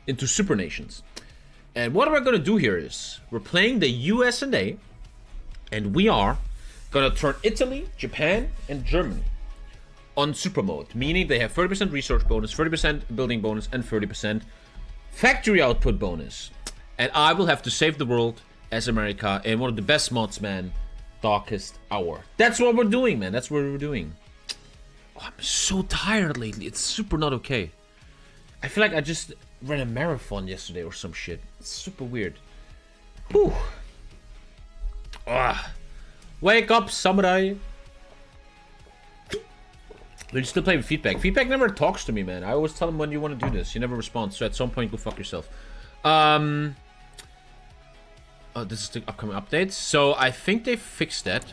into supernations. And what we're gonna do here is we're playing the USA, and we are gonna turn Italy, Japan, and Germany on super mode, meaning they have 30% research bonus, 30% building bonus, and 30% factory output bonus. And I will have to save the world as America in one of the best mods, man. Darkest Hour. That's what we're doing, man. That's what we're doing. Oh, I'm so tired lately. It's super not okay. I feel like I just ran a marathon yesterday or some shit. It's super weird. Whew. Wake up, samurai. We're still playing with Feedback. Feedback never talks to me, man. I always tell him when you want to do this. He never responds. So at some point, go fuck yourself. Oh, this is the upcoming updates. So I think they fixed that.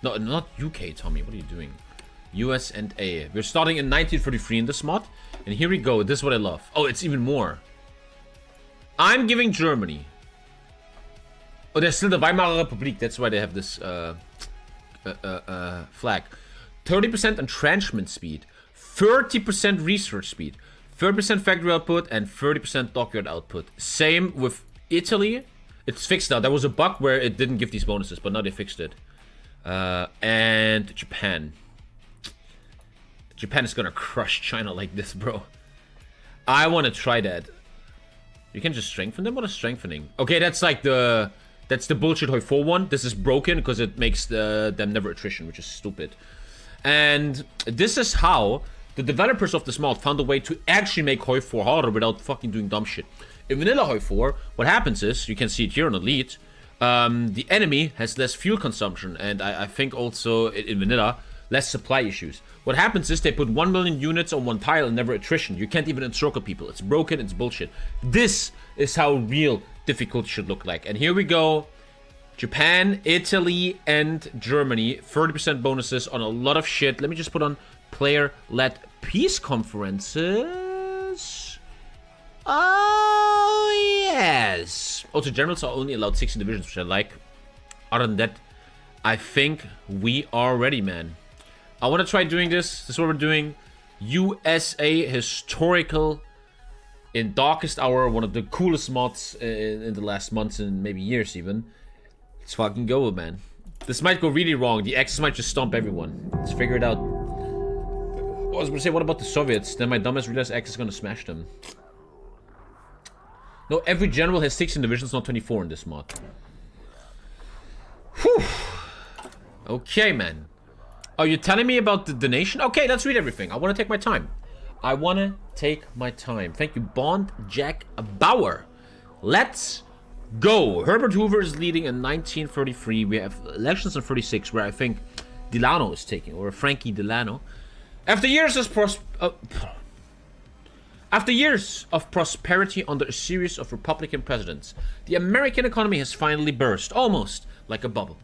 No, not UK, Tommy. What are you doing? US and A. We're starting in 1933 in this mod. And here we go. This is what I love. Oh, it's even more. I'm giving Germany. Oh, there's still the Weimar Republic. That's why they have this flag. 30% entrenchment speed. 30% research speed. 30% factory output. And 30% dockyard output. Same with Italy. It's fixed now. There was a bug where it didn't give these bonuses, but now they fixed it. And Japan. Japan is gonna crush China like this, bro. I want to try that. You can just strengthen them? What is strengthening? Okay, that's like the... That's the bullshit Hoi 4 one. This is broken because it makes them never attrition, which is stupid. And this is how the developers of this mod found a way to actually make Hoi 4 harder without fucking doing dumb shit. In vanilla Hoi 4, what happens is, you can see it here on Elite, the enemy has less fuel consumption, and I think also in vanilla, less supply issues. What happens is they put 1 million units on one tile and never attrition. You can't even encircle people. It's broken, it's bullshit. This is how real difficulty should look like. And here we go. Japan, Italy, and Germany. 30% bonuses on a lot of shit. Let me just put on player-led peace conferences. Oh, yes. Also, generals are only allowed 16 divisions, which I like. Other than that, I think we are ready, man. I want to try doing this. This is what we're doing. USA Historical in Darkest Hour. One of the coolest mods in the last months and maybe years even. Let's fucking go, man. This might go really wrong. The Axis might just stomp everyone. Let's figure it out. I was going to say, what about the Soviets? Then my dumbass realized Axis is going to smash them. No, every general has 16 divisions, not 24 in this mod. Whew. Okay, man. Are you telling me about the nation? Okay, let's read everything. I want to take my time. I want to take my time. Thank you, Bond Jack Bauer. Let's go. Herbert Hoover is leading in 1933. We have elections in 36, where I think Delano is taking, or Frankie Delano. After years of prosperity under a series of Republican presidents, the American economy has finally burst, almost like a bubble.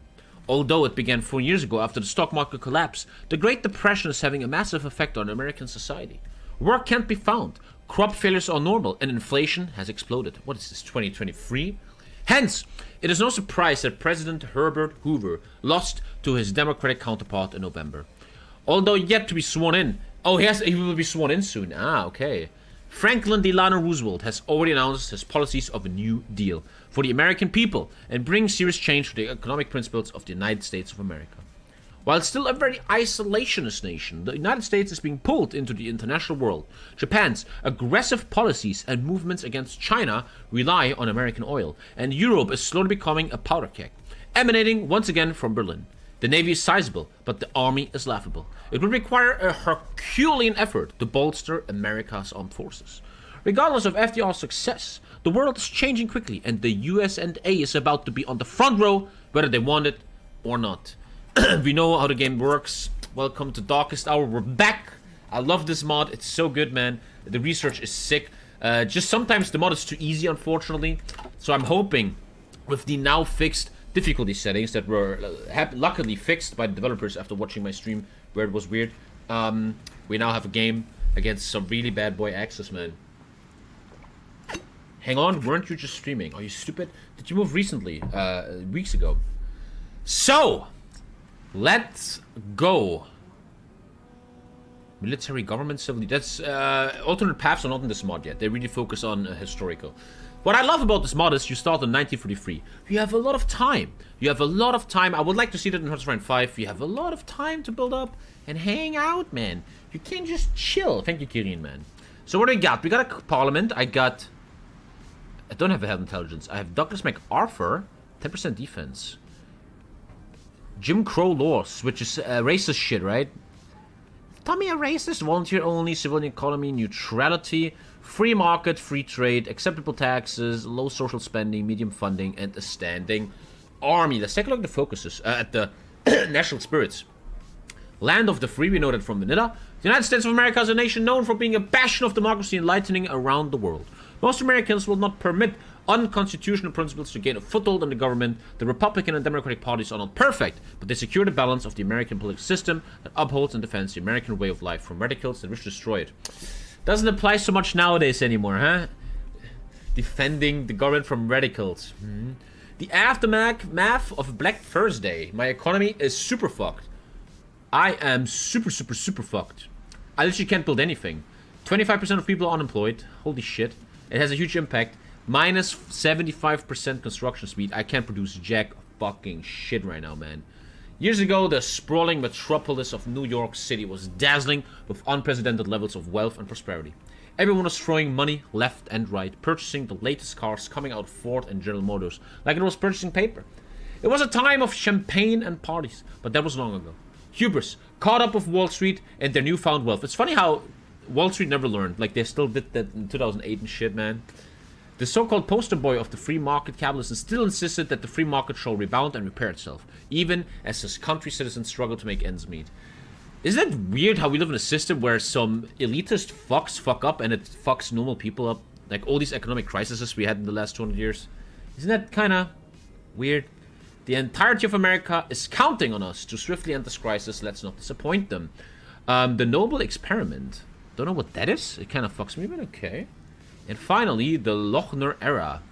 Although it began 4 years ago after the stock market collapse, the Great Depression is having a massive effect on American society. Work can't be found, crop failures are normal, and inflation has exploded. What is this, 2023? Hence, it is no surprise that President Herbert Hoover lost to his Democratic counterpart in November. Although yet to be sworn in. Oh, he will be sworn in soon. Ah, okay. Franklin Delano Roosevelt has already announced his policies of a New Deal for the American people and bring serious change to the economic principles of the United States of America. While still a very isolationist nation, the United States is being pulled into the international world. Japan's aggressive policies and movements against China rely on American oil, and Europe is slowly becoming a powder keg, emanating once again from Berlin. The navy is sizable, but the army is laughable. It would require a Herculean effort to bolster America's armed forces. Regardless of FDR's success, the world is changing quickly, and the USA is about to be on the front row, whether they want it or not. We know how the game works. Welcome to Darkest Hour. We're back. I love this mod. It's so good, man. The research is sick. Just sometimes the mod is too easy, unfortunately. So I'm hoping with the now fixed difficulty settings that were luckily fixed by the developers after watching my stream where it was weird. We now have a game against some really bad boy Axis, man. Hang on, weren't you just streaming? Are you stupid? Did you move recently? Weeks ago. So, let's go. Military, government, civil. That's alternate paths are not in this mod yet. They really focus on historical. What I love about this mod is you start in 1943. You have a lot of time. You have a lot of time. I would like to see that in Hearts of Iron 5. You have a lot of time to build up and hang out, man. You can't just chill. Thank you, Kirin, man. So what do we got? We got a parliament. I don't have a head intelligence. I have Douglas MacArthur, 10% defense. Jim Crow laws, which is racist shit, right? Tommy, a racist, volunteer only, civilian economy, neutrality, free market, free trade, acceptable taxes, low social spending, medium funding, and a standing army. Let's take a look at the focuses, at the national spirits. Land of the free, we know that from Vanilla. The United States of America is a nation known for being a bastion of democracy and enlightening around the world. Most Americans will not permit unconstitutional principles to gain a foothold in the government. The Republican and Democratic parties are not perfect, but they secure the balance of the American political system that upholds and defends the American way of life from radicals that wish to destroy it. Doesn't apply so much nowadays anymore, huh? Defending the government from radicals. The aftermath of Black Thursday. My economy is super fucked. I am super fucked. I literally can't build anything. 25% of people are unemployed. Holy shit. It has a huge impact. Minus 75% construction speed. I can't produce jack fucking shit right now, man. Years ago, the sprawling metropolis of New York City was dazzling with unprecedented levels of wealth and prosperity. Everyone was throwing money left and right, purchasing the latest cars coming out of Ford and General Motors, like it was purchasing paper. It was a time of champagne and parties, but that was long ago. Hubris caught up with Wall Street and their newfound wealth. It's funny how Wall Street never learned. Like, they still did that in 2008 and shit, man. The so-called poster boy of the free market capitalism still insisted that the free market shall rebound and repair itself, even as his country citizens struggle to make ends meet. Isn't that weird how we live in a system where some elitist fucks fuck up and it fucks normal people up? Like all these economic crises we had in the last 200 years. Isn't that kind of weird? The entirety of America is counting on us to swiftly end this crisis. Let's not disappoint them. The Noble Experiment. Don't know what that is. It kind of fucks me, but okay. And finally, the Lochner era.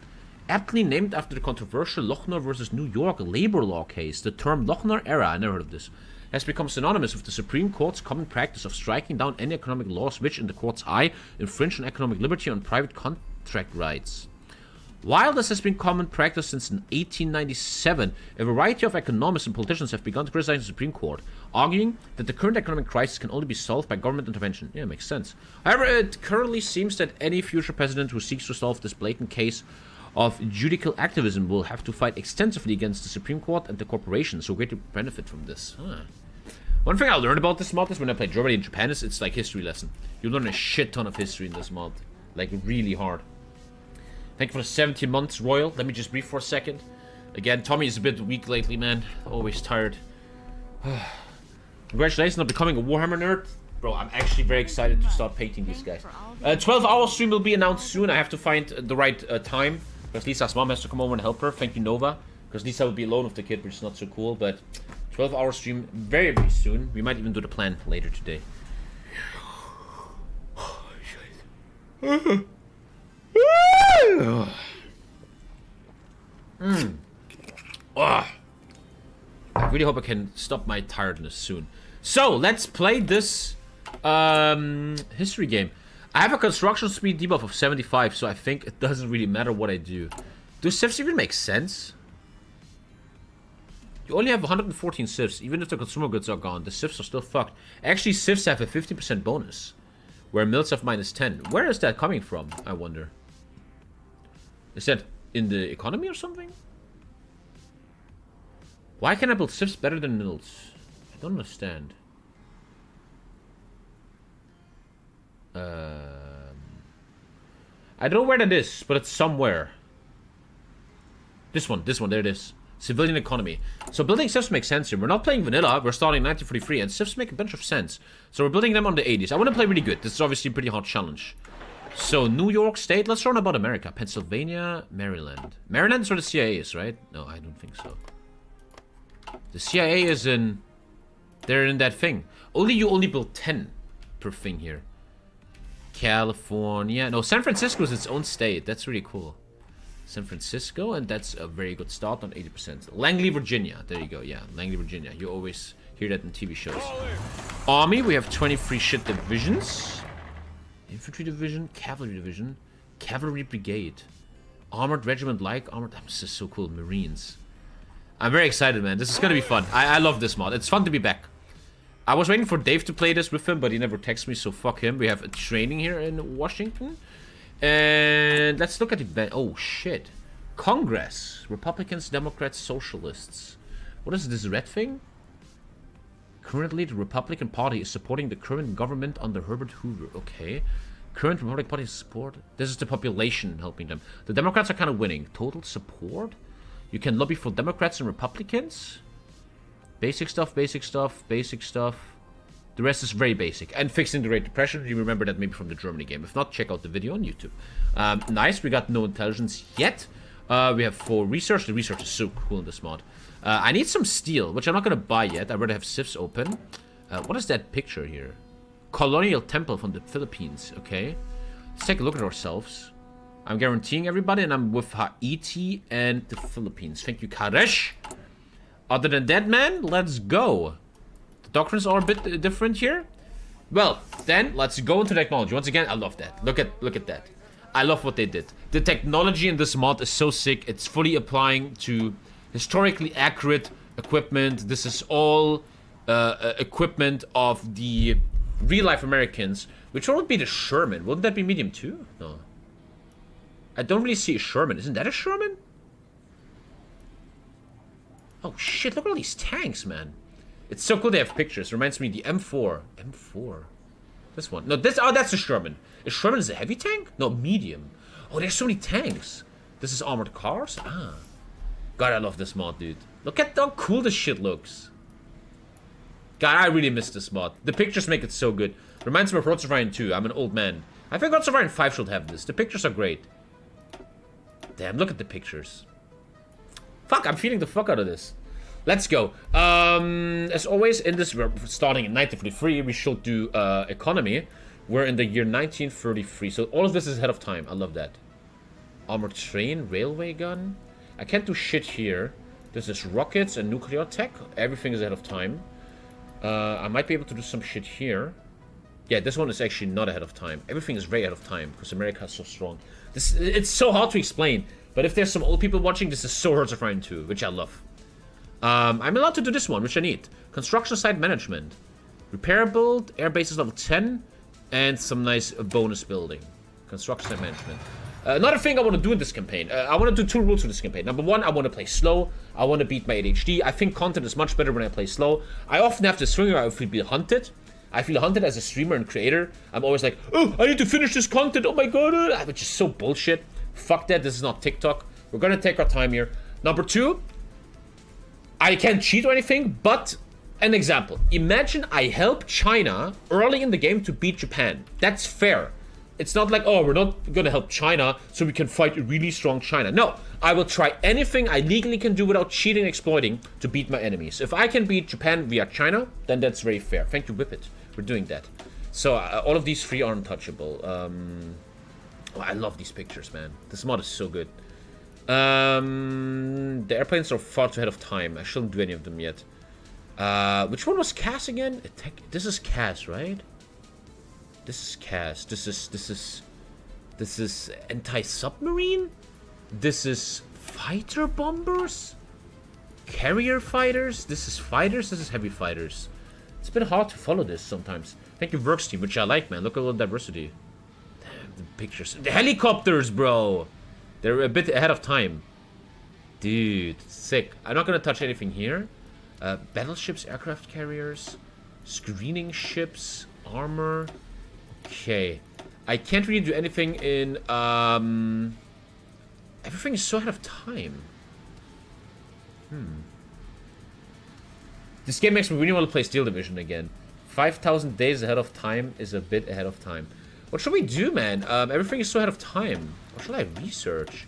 Aptly named after the controversial Lochner versus New York labor law case, the term Lochner era, I never heard of this, has become synonymous with the Supreme Court's common practice of striking down any economic laws which, in the court's eye, infringe on economic liberty and private contract rights. While this has been common practice since 1897, a variety of economists and politicians have begun to criticize the Supreme Court, arguing that the current economic crisis can only be solved by government intervention. Yeah, makes sense. However, it currently seems that any future president who seeks to solve this blatant case of judicial activism will have to fight extensively against the Supreme Court and the corporations who greatly benefit from this. One thing I learned about this mod is when I played Germany and Japan is it's like history lesson. You learn a shit ton of history in this mod. Like, really hard. Thank you for the 17 months, Royal. Let me just breathe for a second. Again, Tommy is a bit weak lately, man. Always tired. Congratulations on becoming a Warhammer nerd. Bro, I'm actually very excited to start painting these guys. 12-hour stream will be announced soon. I have to find the right time. Because Lisa's mom has to come over and help her. Thank you, Nova. Because Lisa will be alone with the kid, which is not so cool. But 12-hour stream very, very soon. We might even do the plan later today. I really hope I can stop my tiredness soon. So, let's play this history game. I have a construction speed debuff of 75, so I think it doesn't really matter what I do. Do civs even make sense? You only have 114 civs. Even if the consumer goods are gone, the civs are still fucked. Actually, civs have a 50% bonus, where mills have minus 10. Where is that coming from, I wonder? Is that in the economy or something? Why can I build civs better than mills? I don't understand. I don't know where that is, but it's somewhere. This one, there it is. Civilian economy. So building civs makes sense here. We're not playing vanilla, we're starting 1943, and civs make a bunch of sense. So we're building them on the 80s. I want to play really good. This is obviously a pretty hard challenge. So, New York State. Let's learn about America. Pennsylvania, Maryland. Maryland's where the CIA is, right? No, I don't think so. The CIA is in... They're in that thing. You only build 10 per thing here. California. No, San Francisco is its own state. That's really cool. San Francisco, and that's a very good start on 80%. Langley, Virginia. There you go. Yeah, Langley, Virginia. You Hear that in TV shows. Army, we have 23 shit divisions. Infantry division, cavalry division, cavalry brigade, armored regiment, like armored. This is so cool. Marines. I'm very excited, man. This is gonna be fun. I love this mod. It's fun to be back. I was waiting for Dave to play this with him, but he never texted me, so fuck him. We have a training here in Washington. And let's look at the... Oh, shit. Congress. Republicans, Democrats, Socialists. What is this red thing? Currently, the Republican Party is supporting the current government under Herbert Hoover. Okay. Current Republican Party support. This is the population helping them. The Democrats are kind of winning. Total support? You can lobby for Democrats and Republicans. Basic stuff, basic stuff, basic stuff. The rest is very basic. And fixing the Great Depression. You remember that maybe from the Germany game. If not, check out the video on YouTube. Nice. We got no intelligence yet. We have 4 research. The research is so cool in this mod. I need some steel, which I'm not going to buy yet. I'd rather have sieves open. What is that picture here? Colonial temple from the Philippines. Okay. Let's take a look at ourselves. I'm guaranteeing everybody, and I'm with Haiti and the Philippines. Thank you, Karesh. Other than that, man, let's go. The doctrines are a bit different here. Well, then, let's go into technology. Once again, I love that. Look at that. I love what they did. The technology in this mod is so sick. It's fully applying to historically accurate equipment. This is all equipment of the real-life Americans. Which one would be the Sherman? Wouldn't that be medium too? No. I don't really see a Sherman. Isn't that a Sherman? Oh shit, look at all these tanks, man. It's so cool they have pictures. Reminds me of the M4. M4. This one. No, this... Oh, that's a Sherman. A Sherman is a heavy tank? No, medium. Oh, there's so many tanks. This is armored cars? Ah. God, I love this mod, dude. Look at how cool this shit looks. God, I really miss this mod. The pictures make it so good. Reminds me of Rods of Iron 2. I'm an old man. I think Rods of Iron 5 should have this. The pictures are great. Damn, look at the pictures. Fuck, I'm feeling the fuck out of this. Let's go. As always, in this, we're starting in 1933. We should do economy. We're in the year 1933. So all of this is ahead of time. I love that. Armored train, railway gun. I can't do shit here. This is rockets and nuclear tech. Everything is ahead of time. I might be able to do some shit here. Yeah, this one is actually not ahead of time. Everything is very ahead of time because America is so strong. It's so hard to explain. But if there's some old people watching, this is so Hearts of Iron 2, which I love. I'm allowed to do this one, which I need. Construction site management. Repair build, air bases level 10, and some nice bonus building. Construction site management. Another thing I want to do in this campaign. I want to do 2 rules for this campaign. Number 1, I want to play slow. I want to beat my ADHD. I think content is much better when I play slow. I often have to swing where I feel hunted. I feel hunted as a streamer and creator. I'm always like, oh, I need to finish this content. Oh my god. Which is so bullshit. Fuck that. This is not TikTok. We're going to take our time here. Number 2, I can't cheat or anything, but an example. Imagine I help China early in the game to beat Japan. That's fair. It's not like, oh, we're not going to help China so we can fight a really strong China. No, I will try anything I legally can do without cheating and exploiting to beat my enemies. If I can beat Japan via China, then that's very fair. Thank you, Whippet. We're doing that. So all of these 3 are untouchable. Oh, I love these pictures, man. This mod is so good. The airplanes are far too ahead of time. I shouldn't do any of them yet. Which one was Cass again? This is Cass, right? This is Cass. This is anti-submarine? This is fighter bombers? Carrier fighters? This is fighters? This is heavy fighters. It's been hard to follow this sometimes. Thank you, Works team, which I like, man. Look at all the diversity. Damn, the pictures. The helicopters, bro! They're a bit ahead of time. Dude, sick. I'm not gonna touch anything here. Battleships, aircraft carriers, screening ships, armor. Okay. I can't really do anything in, everything is so ahead of time. This game makes me really want to play Steel Division again. 5,000 days ahead of time is a bit ahead of time. What should we do, man? Everything is so ahead of time. What should I research?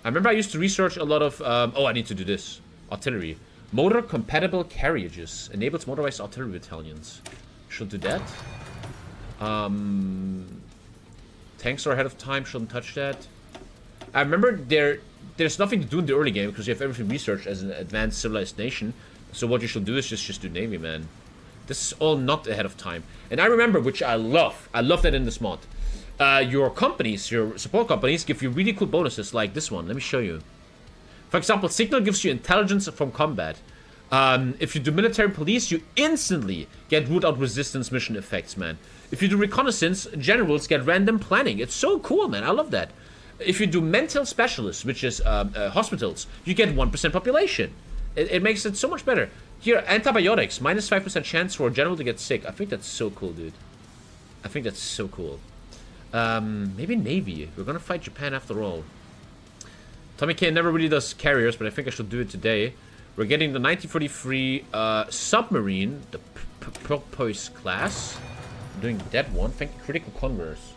I remember I used to research a lot of... oh, I need to do this. Artillery. Motor-compatible carriages. Enables motorized artillery battalions. Should do that. Tanks are ahead of time. Shouldn't touch that. I remember there's nothing to do in the early game because you have everything researched as an advanced civilized nation. So what you should do is just do Navy, man. This is all not ahead of time. And I remember, which I love that in this mod. Your companies, your support companies, give you really cool bonuses like this one. Let me show you. For example, Signal gives you intelligence from combat. If you do military police, you instantly get root out resistance mission effects, man. If you do reconnaissance, generals get random planning. It's so cool, man. I love that. If you do mental specialists, which is hospitals, you get 1% population. It makes it so much better. Here, antibiotics, minus 5% chance for a general to get sick. I think that's so cool, dude. I think that's so cool. Maybe Navy. We're gonna fight Japan after all. TommyKay never really does carriers, but I think I should do it today. We're getting the 1943 submarine, the Porpoise class. I'm doing that one. Thank you, Critical Converse.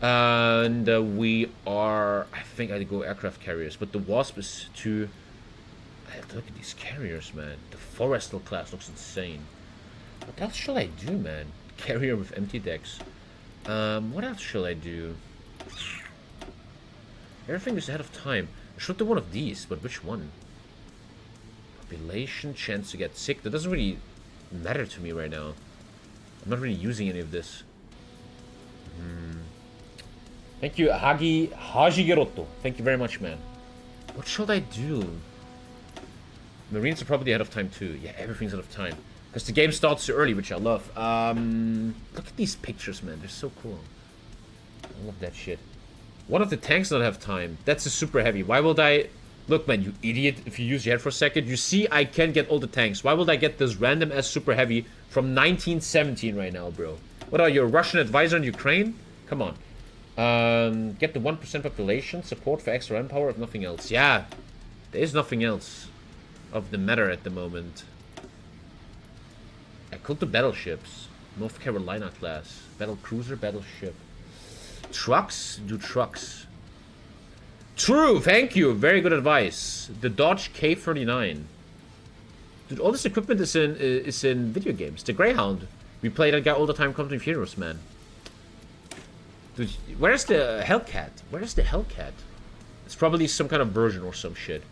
And we are... I think I'd go aircraft carriers, but the Wasp is too... I have to look at these carriers, man. The Forestal class looks insane. What else shall I do, man? Carrier with empty decks. What else shall I do? Everything is ahead of time. I should do one of these, but which one? Population, chance to get sick. That doesn't really matter to me right now. I'm not really using any of this. Thank you, Haji Gerotto. Thank you very much, man. What should I do? Marines are probably ahead of time too. Yeah, everything's ahead of time. Because the game starts so early, which I love. Look at these pictures, man. They're so cool. I love that shit. One of the tanks don't have time. That's a super heavy. Why would I... Look, man, you idiot. If you use your head for a second, you see I can get all the tanks. Why would I get this random ass super heavy from 1917 right now, bro? What are you, a Russian advisor in Ukraine? Come on. Get the 1% population. Support for extra manpower if nothing else. Yeah. There is nothing else of the matter at the moment. I could do battleships. North Carolina class. Battle cruiser, battleship. Trucks? Do trucks. True, thank you. Very good advice. The Dodge K39. Dude, all this equipment is in video games. The Greyhound. We play that guy all the time, Company of Heroes, man. Dude, where's the Hellcat? Where's the Hellcat? It's probably some kind of version or some shit.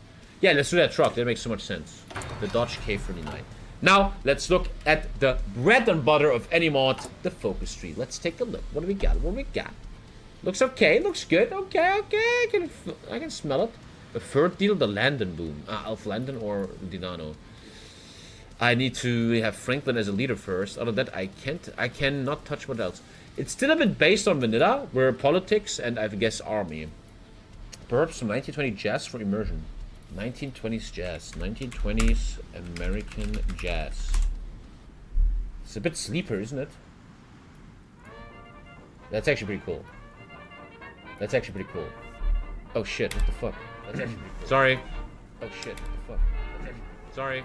Yeah, let's do that truck. That makes so much sense. The Dodge K39. Now, let's look at the bread and butter of any mod, the focus tree. Let's take a look. What do we got? What do we got? Looks okay. Looks good. Okay, okay. I can smell it. The third deal, the Landon boom. Alf Landon or Delano. I need to have Franklin as a leader first. Other than that, I cannot touch what else. It's still a bit based on vanilla, where politics and I guess army. Perhaps some 1920 jazz for immersion. 1920s jazz. 1920s American jazz. It's a bit sleeper, isn't it? That's actually pretty cool. That's actually pretty cool. Oh shit, what the fuck? That's actually pretty cool. Sorry. Oh shit, what the fuck? That's actually... Sorry.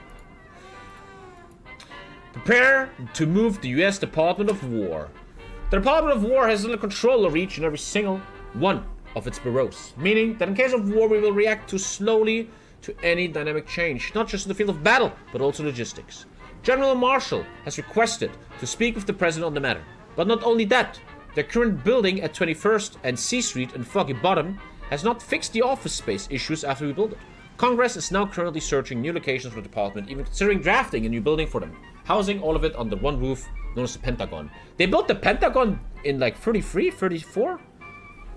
Prepare to move the US Department of War. The Department of War has under control of each and every single one of its bureaus, meaning that in case of war we will react too slowly to any dynamic change, not just in the field of battle, but also logistics. General Marshall has requested to speak with the President on the matter. But not only that, the current building at 21st and C Street in Foggy Bottom has not fixed the office space issues after we built it. Congress is now currently searching new locations for the department, even considering drafting a new building for them, housing all of it under one roof, known as the Pentagon. They built the Pentagon in like 33, 34?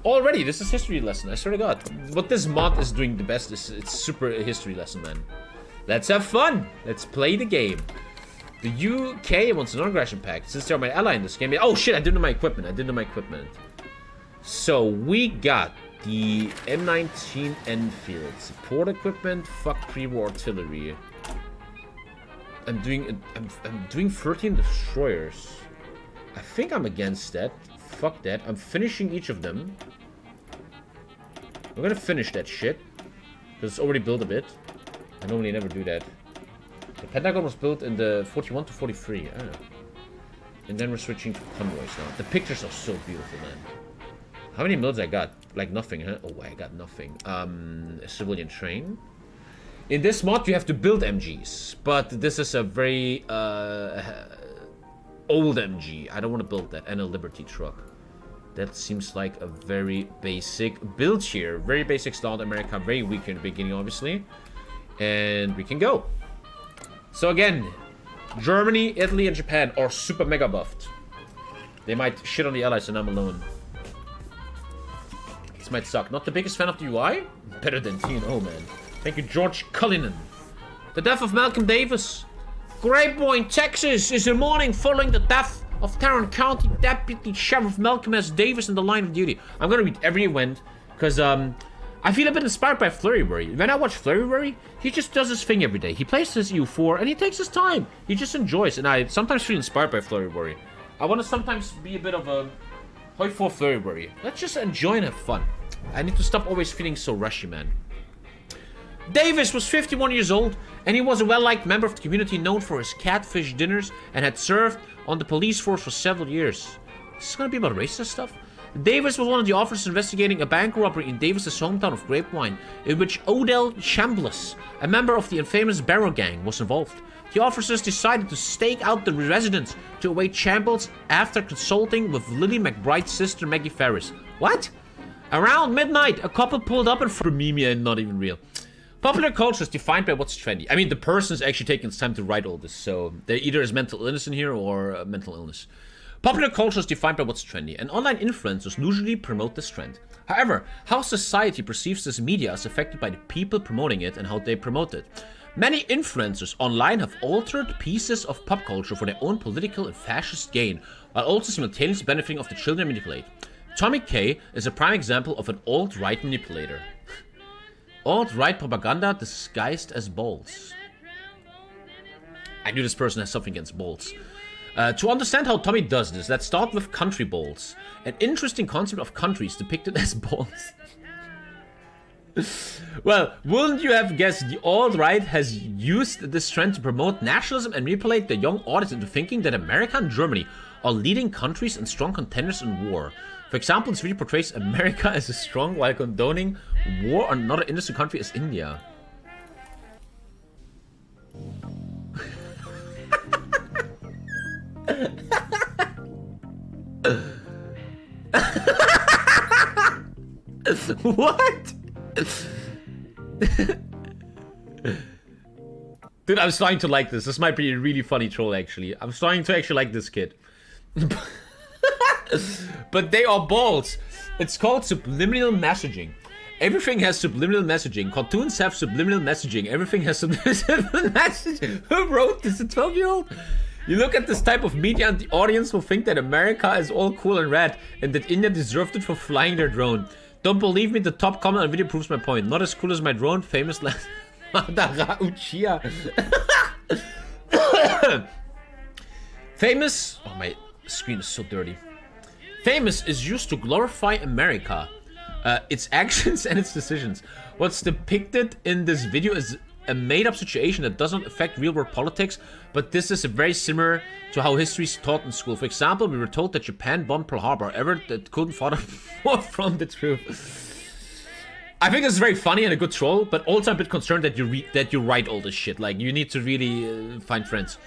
Already, this is history lesson, I swear to God. What this mod is doing the best is it's super history lesson, man. Let's have fun. Let's play the game. The UK wants a non-aggression pact since they're my ally in this game. Oh shit, I didn't know my equipment. So we got the M19 Enfield. Support equipment, fuck pre-war artillery. I'm doing 13 destroyers. I think I'm against that. Fuck that. I'm finishing each of them. I'm gonna finish that shit. Because it's already built a bit. I normally never do that. The Pentagon was built in the 41 to 43. I don't know. And then we're switching to convoys now. The pictures are so beautiful, man. How many mills I got? Like nothing, huh? Oh, I got nothing. A civilian train. In this mod, you have to build MGs. But this is a very old MG. I don't want to build that. And a Liberty truck. That seems like a very basic build here. Very basic style in America. Very weak in the beginning, obviously. And we can go. So again, Germany, Italy, and Japan are super mega buffed. They might shit on the allies and I'm alone. This might suck. Not the biggest fan of the UI? Better than TNO, man. Thank you, George Cullinan. The death of Malcolm Davis. Grapevine, Texas is the morning following the death of Tarrant County Deputy Sheriff Malcolm S. Davis in the line of duty. I'm gonna read every event, because I feel a bit inspired by Flurryberry. When I watch Flurryberry, he just does his thing every day. He plays his EU4 and he takes his time. He just enjoys, and I sometimes feel inspired by Flurryberry. I want to sometimes be a bit of a hoi for Flurryberry. Let's just enjoy and have fun. I need to stop always feeling so rushy, man. Davis was 51 years old, and he was a well-liked member of the community known for his catfish dinners and had served on the police force for several years. This is gonna be about racist stuff? Davis was one of the officers investigating a bank robbery in Davis's hometown of Grapevine, in which Odell Chambliss, a member of the infamous Barrow Gang, was involved. The officers decided to stake out the residence to await Chambliss after consulting with Lily McBride's sister Maggie Ferris. What? Around midnight, a couple pulled up in front of Mimi and not even real. Popular culture is defined by what's trendy. I mean, the person's actually taking his time to write all this, so there either is mental illness in here or mental illness. Popular culture is defined by what's trendy, and online influencers usually promote this trend. However, how society perceives this media is affected by the people promoting it and how they promote it. Many influencers online have altered pieces of pop culture for their own political and fascist gain, while also simultaneously benefiting of the children they manipulate. TommyKay is a prime example of an alt-right manipulator. Alt-right propaganda disguised as balls. I knew this person has something against balls. To understand how Tommy does this, let's start with country balls. An interesting concept of countries depicted as balls. Well, wouldn't you have guessed the alt-right has used this trend to promote nationalism and manipulate the young audience into thinking that America and Germany are leading countries and strong contenders in war. For example, this video portrays America as a strong while condoning war on another innocent country as India. What? Dude, I'm starting to like this. This might be a really funny troll, actually. I'm starting to actually like this kid. But they are balls. It's called subliminal messaging. Everything has subliminal messaging. Cartoons have subliminal messaging. Everything has subliminal messaging. Who wrote this? A 12-year-old? You look at this type of media and the audience will think that America is all cool and rad and that India deserved it for flying their drone. Don't believe me, the top comment on video proves my point. Not as cool as my drone, famous last Madara Uchiha. Famous. Oh, my screen is so dirty. Famous is used to glorify America, its actions and its decisions. What's depicted in this video is a made-up situation that doesn't affect real-world politics, but this is very similar to how history is taught in school. For example, we were told that Japan bombed Pearl Harbor, ever that couldn't further more from the truth. I think it's very funny and a good troll, but also a bit concerned that you write all this shit. Like, you need to really find friends.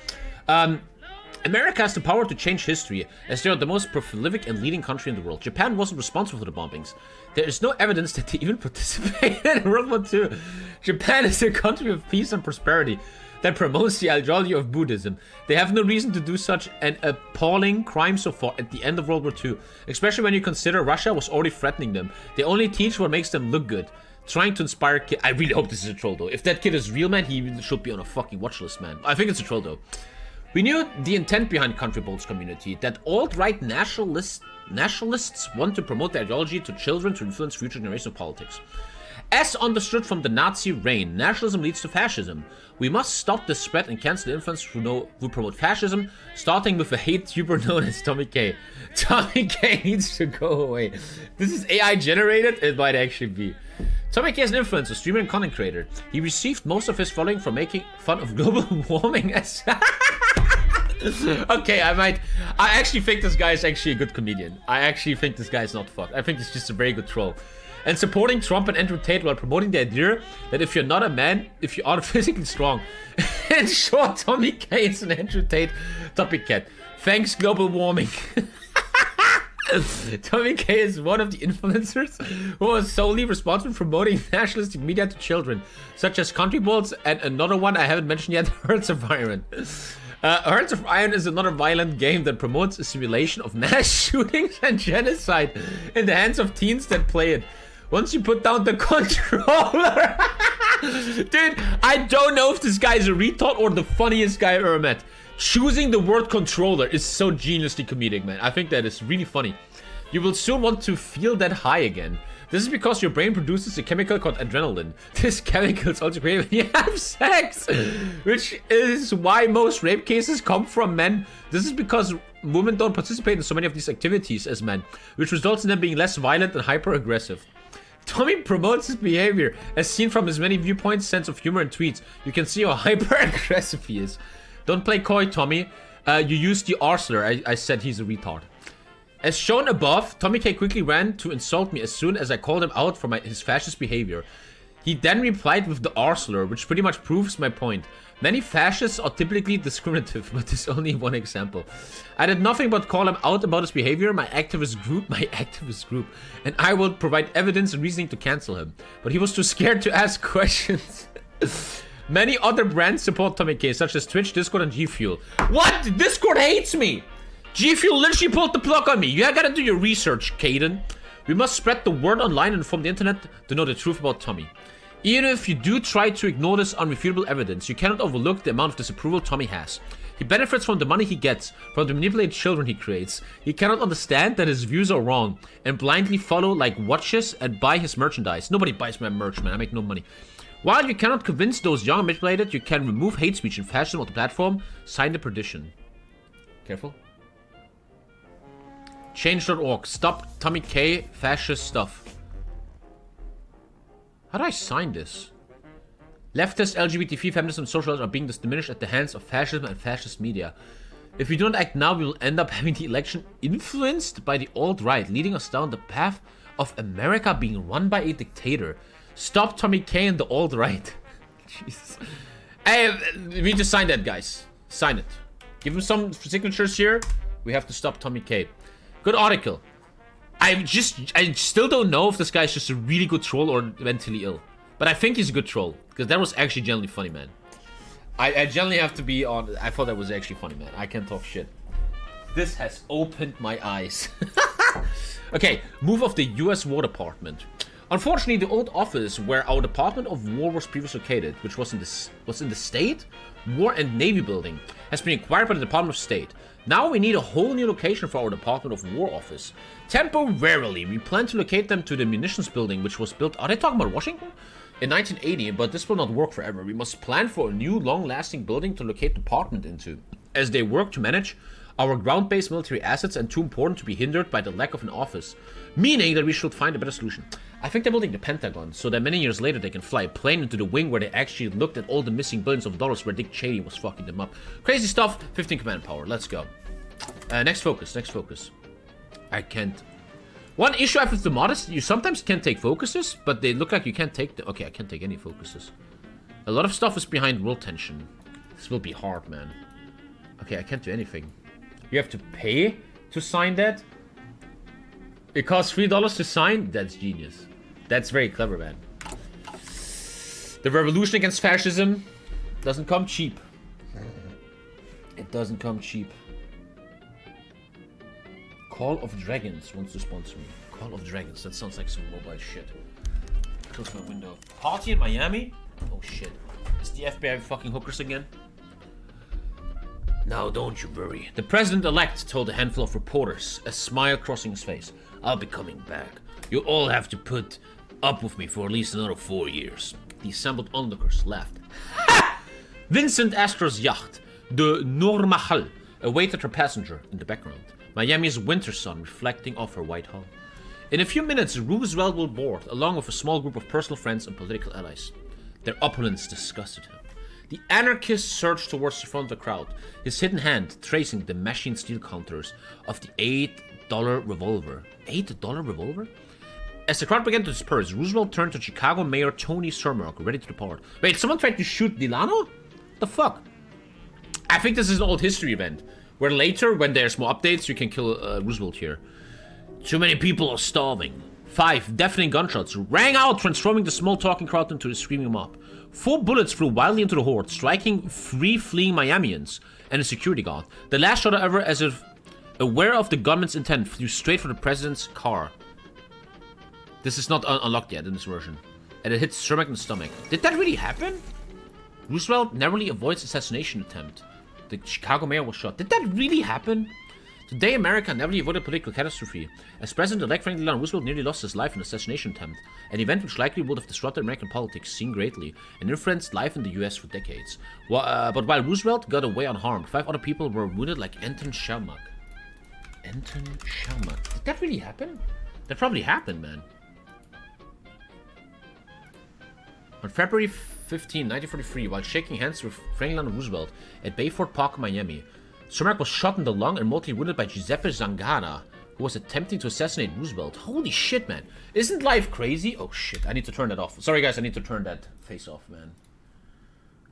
America has the power to change history, as they are the most prolific and leading country in the world. Japan wasn't responsible for the bombings. There is no evidence that they even participated in World War II. Japan is a country of peace and prosperity that promotes the ideology of Buddhism. They have no reason to do such an appalling crime so far at the end of World War II, especially when you consider Russia was already threatening them. They only teach what makes them look good. Trying to inspire kids. I really hope this is a troll, though. If that kid is real, man, he should be on a fucking watch list, man. I think it's a troll, though. We knew the intent behind Country Balls community, that alt-right nationalists want to promote their ideology to children to influence future generations of politics. As understood from the Nazi reign, nationalism leads to fascism. We must stop this spread and cancel the influence who promote fascism, starting with a hate tuber known as TommyKay. TommyKay needs to go away. This is AI generated? It might actually be. TommyKay is an influencer, streamer, and content creator. He received most of his following from making fun of global warming as... Okay, I actually think this guy is actually a good comedian. I actually think this guy is not fucked. I think he's just a very good troll. And supporting Trump and Andrew Tate while promoting the idea that if you're not a man, if you are physically strong. In short, TommyKay is an Andrew Tate copycat. Thanks, global warming. TommyKay is one of the influencers who was solely responsible for promoting nationalistic media to children, such as Country Balls and another one I haven't mentioned yet, Hearts of Iron. Hearts of Iron is another violent game that promotes a simulation of mass shootings and genocide in the hands of teens that play it. Once you put down the controller... Dude, I don't know if this guy is a retard or the funniest guy I ever met. Choosing the word controller is so geniusly comedic, man. I think that is really funny. You will soon want to feel that high again. This is because your brain produces a chemical called adrenaline. This chemical is also created when you have sex, which is why most rape cases come from men. This is because women don't participate in so many of these activities as men, which results in them being less violent and hyper-aggressive. Tommy promotes his behavior, as seen from his many viewpoints, sense of humor, and tweets. You can see how hyper-aggressive he is. Don't play coy, Tommy. You used the R slur. I said he's a retard. As shown above, TommyKay quickly ran to insult me as soon as I called him out for his fascist behavior. He then replied with the R slur, which pretty much proves my point. Many fascists are typically discriminative, but this is only one example. I did nothing but call him out about his behavior, my activist group, and I will provide evidence and reasoning to cancel him. But he was too scared to ask questions. Many other brands support TommyKay, such as Twitch, Discord, and G Fuel. What? Discord hates me! G Fuel literally pulled the plug on me. You gotta do your research, Caden. We must spread the word online and inform the internet to know the truth about Tommy. Even if you do try to ignore this unrefutable evidence, you cannot overlook the amount of disapproval Tommy has. He benefits from the money he gets, from the manipulated children he creates. He cannot understand that his views are wrong, and blindly follow like watches and buy his merchandise. Nobody buys my merch, man. I make no money. While you cannot convince those young and manipulated, you can remove hate speech and fascism on the platform. Sign the petition. Careful. Change.org. Stop TommyKay fascist stuff. How do I sign this? Leftist, LGBT, feminism, and socialism are being diminished at the hands of fascism and fascist media. If we don't act now, we will end up having the election influenced by the alt-right, leading us down the path of America being run by a dictator. Stop TommyKay and the alt-right. Jesus. Hey, we need to sign that, guys. Sign it. Give him some signatures here. We have to stop TommyKay. Good article. I still don't know if this guy's just a really good troll or mentally ill. But I think he's a good troll. Because that was actually genuinely funny, man. I generally have to be on... I thought that was actually funny, man. I can't talk shit. This has opened my eyes. Okay, move of the US War Department. Unfortunately, the old office where our Department of War was previously located, which was in the State, War and Navy building, has been acquired by the Department of State. Now we need a whole new location for our Department of War office. Temporarily, we plan to locate them to the munitions building, which was built... Are they talking about Washington? In 1980, but this will not work forever. We must plan for a new, long-lasting building to locate the department into, as they work to manage our ground-based military assets and too important to be hindered by the lack of an office. Meaning that we should find a better solution. I think they're building the Pentagon, so that many years later they can fly a plane into the wing where they actually looked at all the missing billions of dollars where Dick Cheney was fucking them up. Crazy stuff, 15 command power, let's go. Next focus. I can't. One issue I have with the modest, you sometimes can take focuses, but they look like you can't take them. Okay, I can't take any focuses. A lot of stuff is behind world tension. This will be hard, man. Okay, I can't do anything. You have to pay to sign that? It costs $3 to sign? That's genius. That's very clever, man. The revolution against fascism doesn't come cheap. It doesn't come cheap. Call of Dragons wants to sponsor me. Call of Dragons, that sounds like some mobile shit. Close my window. Party in Miami? Oh shit. Is the FBI fucking hookers again? Now don't you worry. The president-elect told a handful of reporters, a smile crossing his face. I'll be coming back. You'll all have to put up with me for at least another 4 years. The assembled onlookers laughed. Ha! Vincent Astor's yacht, the Noormahal, awaited her passenger in the background. Miami's winter sun reflecting off her white hull. In a few minutes, Roosevelt will board, along with a small group of personal friends and political allies. Their opulence disgusted him. The anarchist surged towards the front of the crowd, his hidden hand tracing the machine steel counters of the $8 revolver. $8 revolver? As the crowd began to disperse, Roosevelt turned to Chicago Mayor Tony Surmark, ready to depart. Wait, someone tried to shoot Delano? What the fuck? I think this is an old history event, where later, when there's more updates, you can kill Roosevelt here. Too many people are starving. 5 deafening gunshots rang out, transforming the small talking crowd into a screaming mob. 4 bullets flew wildly into the horde, striking 3 fleeing Miamians and a security guard. The last shot, however, as if aware of the gunman's intent, flew straight for the president's car. This is not unlocked yet in this version. And it hits Cermak in the stomach. Did that really happen? Roosevelt narrowly avoids assassination attempt. The Chicago mayor was shot. Did that really happen? Today, America narrowly avoided political catastrophe, as President-elect Franklin Delano Roosevelt nearly lost his life in an assassination attempt, an event which likely would have disrupted American politics, seen greatly, and influenced life in the US for decades. But while Roosevelt got away unharmed, 5 other people were wounded, like Anton Shelmach. Anton Shelmach. Did that really happen? That probably happened, man. On February 15, 1943, while shaking hands with Franklin Roosevelt at Bayford Park, Miami, Cermak was shot in the lung and mortally wounded by Giuseppe Zangana, who was attempting to assassinate Roosevelt. Holy shit, man. Isn't life crazy? Oh shit, I need to turn that off. Sorry guys, I need to turn that face off, man.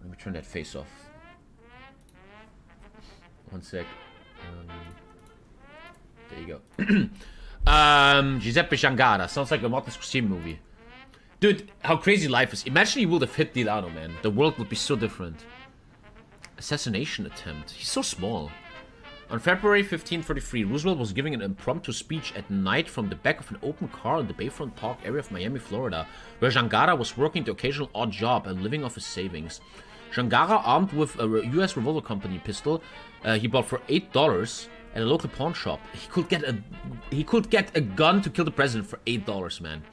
Let me turn that face off. One sec. There you go. Giuseppe Zangana. Sounds like a Martin Scorsese movie. Dude, how crazy life is. Imagine he would have hit Delano, man. The world would be so different. Assassination attempt. He's so small. On February 1533, Roosevelt was giving an impromptu speech at night from the back of an open car in the Bayfront Park area of Miami, Florida, where Zangara was working the occasional odd job and living off his savings. Zangara, armed with a US revolver company pistol he bought for $8 at a local pawn shop. He could get a gun to kill the president for $8, man.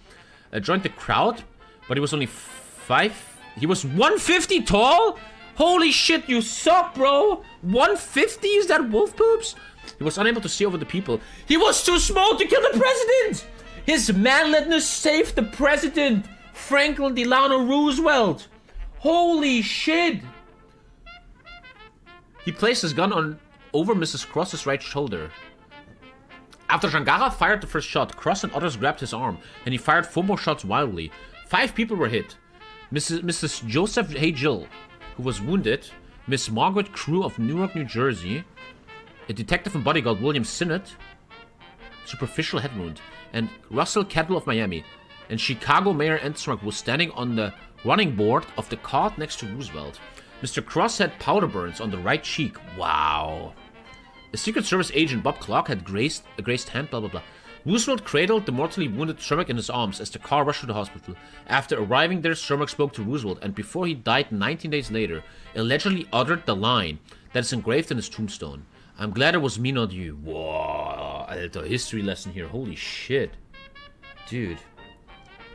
Joined the crowd, but he was only 5. He was 150 tall? Holy shit, you suck, bro! 150? Is that wolf poops? He was unable to see over the people. He was too small to kill the president! His manliness saved the president! Franklin Delano Roosevelt! Holy shit! He placed his gun over Mrs. Cross's right shoulder. After Zangara fired the first shot, Cross and others grabbed his arm, and he fired 4 more shots wildly. 5 people were hit. Mrs. Joseph Hagel, who was wounded, Miss Margaret Crew of Newark, New Jersey, a detective and bodyguard William Sinnott, superficial head wound, and Russell Cadwell of Miami, and Chicago Mayor Cermak was standing on the running board of the cart next to Roosevelt. Mr. Cross had powder burns on the right cheek. Wow. A Secret Service agent, Bob Clark, had a grazed hand, blah blah blah. Roosevelt cradled the mortally wounded Cermak in his arms as the car rushed to the hospital. After arriving there, Cermak spoke to Roosevelt, and before he died 19 days later, allegedly uttered the line that is engraved in his tombstone. I'm glad it was me, not you. Whoa, a history lesson here. Holy shit. Dude.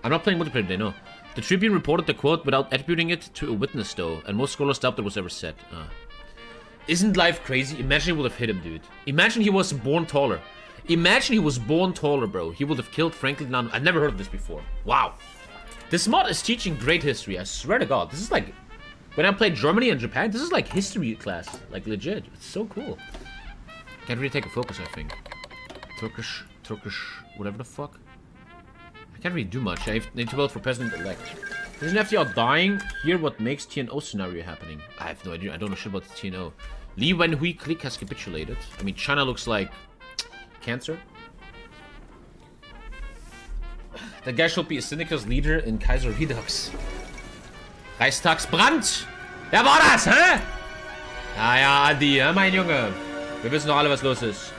I'm not playing multiplayer today, no. The Tribune reported the quote without attributing it to a witness, though, and most scholars doubt that was ever said. Isn't life crazy? Imagine he would have hit him, dude. Imagine he was born taller. Imagine he was born taller, bro. He would have killed Franklin Delano. I've never heard of this before. Wow. This mod is teaching great history. I swear to God. This is like... When I played Germany and Japan, this is like history class. Like, legit. It's so cool. Can't really take a focus, I think. Turkish, whatever the fuck. I can't really do much. I need to vote for president-elect. Isn't FDR dying? Hear what makes TNO scenario happening. I have no idea. I don't know shit about the TNO. Li Wenhui clique has capitulated. I mean, China looks like... cancer. That guy should be a Syndicus leader in Kaiser Redux. Reichstagsbrand! Wer war das, hä? Ja, Adi, mein Junge. Wir wissen doch alle, was los ist.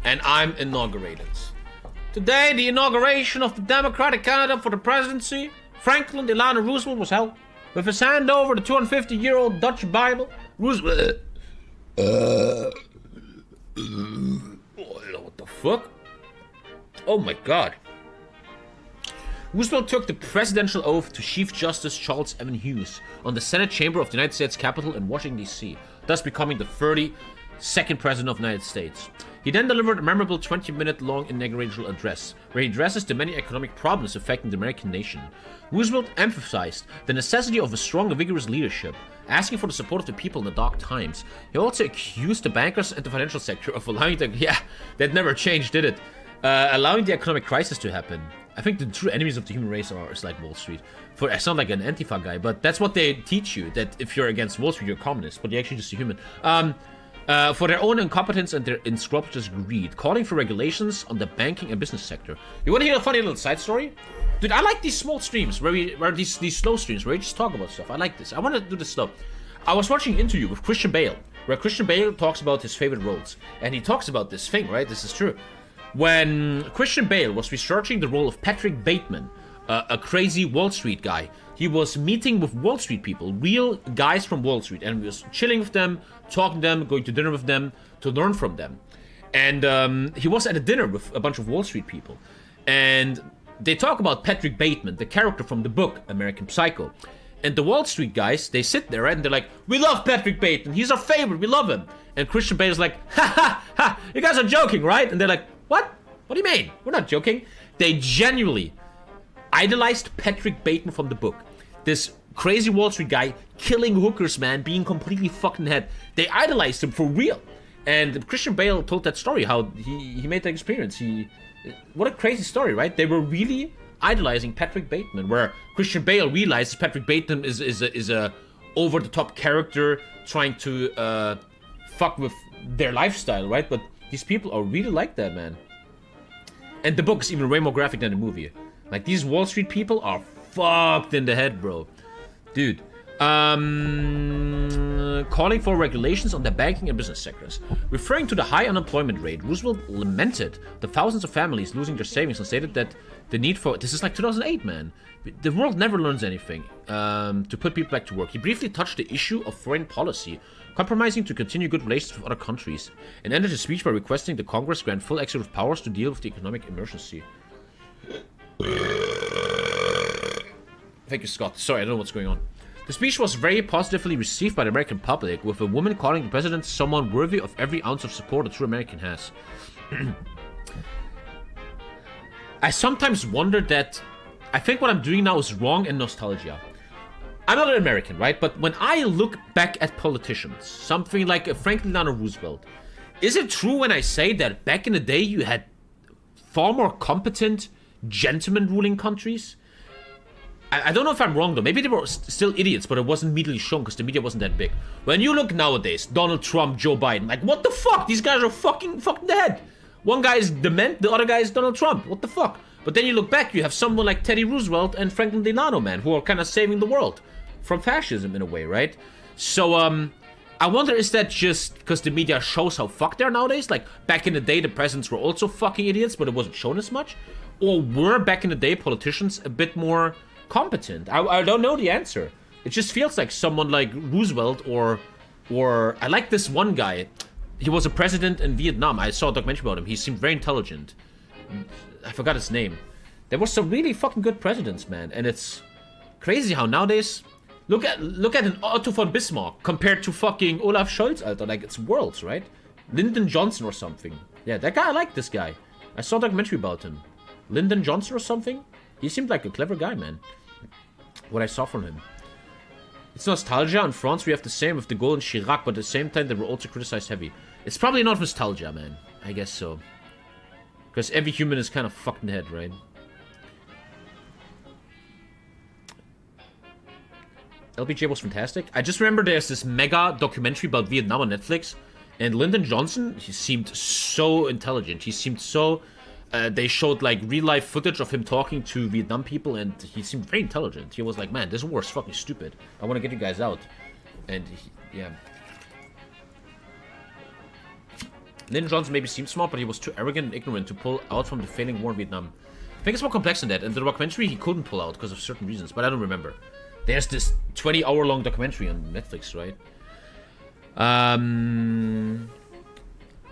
And I'm inaugurated. Today, the inauguration of the Democratic candidate for the presidency, Franklin Delano Roosevelt, was held. With his hand over the 250-year-old Dutch Bible, Roosevelt... what the fuck? Oh my god. Roosevelt took the presidential oath to Chief Justice Charles Evan Hughes on the Senate chamber of the United States Capitol in Washington, D.C., thus becoming the 32nd president of the United States. He then delivered a memorable 20-minute-long inaugural address, where he addresses the many economic problems affecting the American nation. Roosevelt emphasized the necessity of a strong and vigorous leadership, asking for the support of the people in the dark times. He also accused the bankers and the financial sector of allowing the... Yeah, that never changed, did it? Allowing the economic crisis to happen. I think the true enemies of the human race is like Wall Street. I sound like an Antifa guy, but that's what they teach you, that if you're against Wall Street, you're a communist, but you're actually just a human. For their own incompetence and their unscrupulous greed, calling for regulations on the banking and business sector. You want to hear a funny little side story? Dude, I like these small streams, where these slow streams, where we just talk about stuff. I like this. I want to do this slow. I was watching an interview with Christian Bale, where Christian Bale talks about his favorite roles. And he talks about this thing, right? This is true. When Christian Bale was researching the role of Patrick Bateman, a crazy Wall Street guy, he was meeting with Wall Street people, real guys from Wall Street, and he was chilling with them, talking to them, going to dinner with them, to learn from them. And he was at a dinner with a bunch of Wall Street people. And they talk about Patrick Bateman, the character from the book American Psycho. And the Wall Street guys, they sit there, right? And they're like, we love Patrick Bateman. He's our favorite. We love him. And Christian Bale is like, ha, ha, ha. You guys are joking, right? And they're like, what? What do you mean? We're not joking. They genuinely idolized Patrick Bateman from the book. This crazy Wall Street guy killing hookers, man, being completely fucking head. They idolized him for real. And Christian Bale told that story, how he made that experience. What a crazy story, right? They were really idolizing Patrick Bateman, where Christian Bale realizes Patrick Bateman is a over-the-top character trying to fuck with their lifestyle, right? But these people are really like that, man. And the book is even way more graphic than the movie. Like, these Wall Street people are fucked in the head, bro. Dude. Calling for regulations on the banking and business sectors. Referring to the high unemployment rate, Roosevelt lamented the thousands of families losing their savings and stated that the need for... This is like 2008, man. The world never learns anything to put people back to work. He briefly touched the issue of foreign policy, compromising to continue good relations with other countries, and ended his speech by requesting the Congress grant full executive powers to deal with the economic emergency. Thank you, Scott. Sorry, I don't know what's going on. The speech was very positively received by the American public, with a woman calling the president someone worthy of every ounce of support a true American has. I sometimes wonder that I think what I'm doing now is wrong and nostalgia. I'm not an American, right? But when I look back at politicians, something like Franklin Delano Roosevelt, is it true when I say that back in the day you had far more competent gentlemen ruling countries? I don't know if I'm wrong though. Maybe they were still idiots, but it wasn't immediately shown because the media wasn't that big. When you look nowadays, Donald Trump, Joe Biden, like what the fuck? These guys are fucking dead. One guy is dement, the other guy is Donald Trump. What the fuck? But then you look back, you have someone like Teddy Roosevelt and Franklin Delano, man, who are kind of saving the world from fascism in a way, right? So, I wonder, is that just because the media shows how fucked they are nowadays? Like, back in the day, the presidents were also fucking idiots, but it wasn't shown as much? Or were, back in the day, politicians a bit more competent? I don't know the answer. It just feels like someone like Roosevelt or I like this one guy. He was a president in Vietnam. I saw a documentary about him. He seemed very intelligent. I forgot his name. There were some really fucking good presidents, man. And it's crazy how nowadays... Look at an Otto von Bismarck compared to fucking Olaf Scholz, Alter. Like, it's worlds, right? Lyndon Johnson or something. Yeah, that guy, I like this guy. I saw a documentary about him. Lyndon Johnson or something? He seemed like a clever guy, man. What I saw from him. It's nostalgia. In France, we have the same with de Gaulle and Chirac, but at the same time, they were also criticized heavy. It's probably not nostalgia, man. I guess so. Because every human is kind of fucked in the head, right? LBJ was fantastic. I just remember there's this mega documentary about Vietnam on Netflix. And Lyndon Johnson, he seemed so intelligent. He seemed so... they showed like real-life footage of him talking to Vietnam people, and he seemed very intelligent. He was like, man, this war is fucking stupid. I want to get you guys out. And, yeah. Lyndon Johnson maybe seemed smart, but he was too arrogant and ignorant to pull out from the failing war in Vietnam. I think it's more complex than that. And the documentary, he couldn't pull out because of certain reasons, but I don't remember. There's this 20-hour-long documentary on Netflix, right?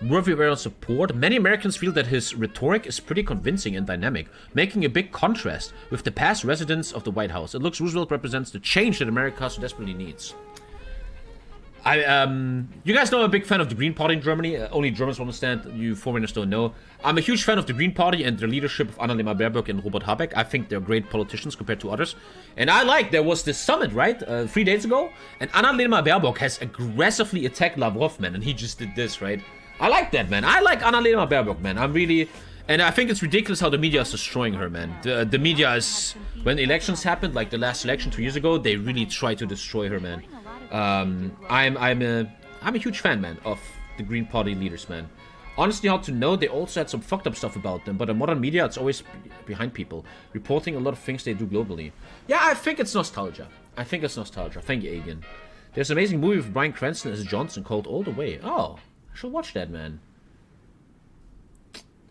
Worthy of everyone's support. Many Americans feel that his rhetoric is pretty convincing and dynamic, making a big contrast with the past residents of the White House. It looks Roosevelt represents the change that America so desperately needs. You guys know I'm a big fan of the Green Party in Germany. Only Germans will understand. You foreigners don't know. I'm a huge fan of the Green Party and the leadership of Annalena Baerbock and Robert Habeck. I think they're great politicians compared to others. And there was this summit, right? 3 days ago. And Annalena Baerbock has aggressively attacked Lavrov, man. And he just did this, right? I like that, man. I like Annalena Baerbock, man. I'm really... And I think it's ridiculous how the media is destroying her, man. The media is... When elections happened, like the last election 2 years ago, they really tried to destroy her, man. I'm a huge fan, man, of the Green Party leaders, man. Honestly, hard to know, they also had some fucked up stuff about them, but in modern media, it's always behind people, reporting a lot of things they do globally. Yeah, I think it's nostalgia. Thank you, Alien. There's an amazing movie with Bryan Cranston as Johnson called All the Way. Oh, I should watch that, man.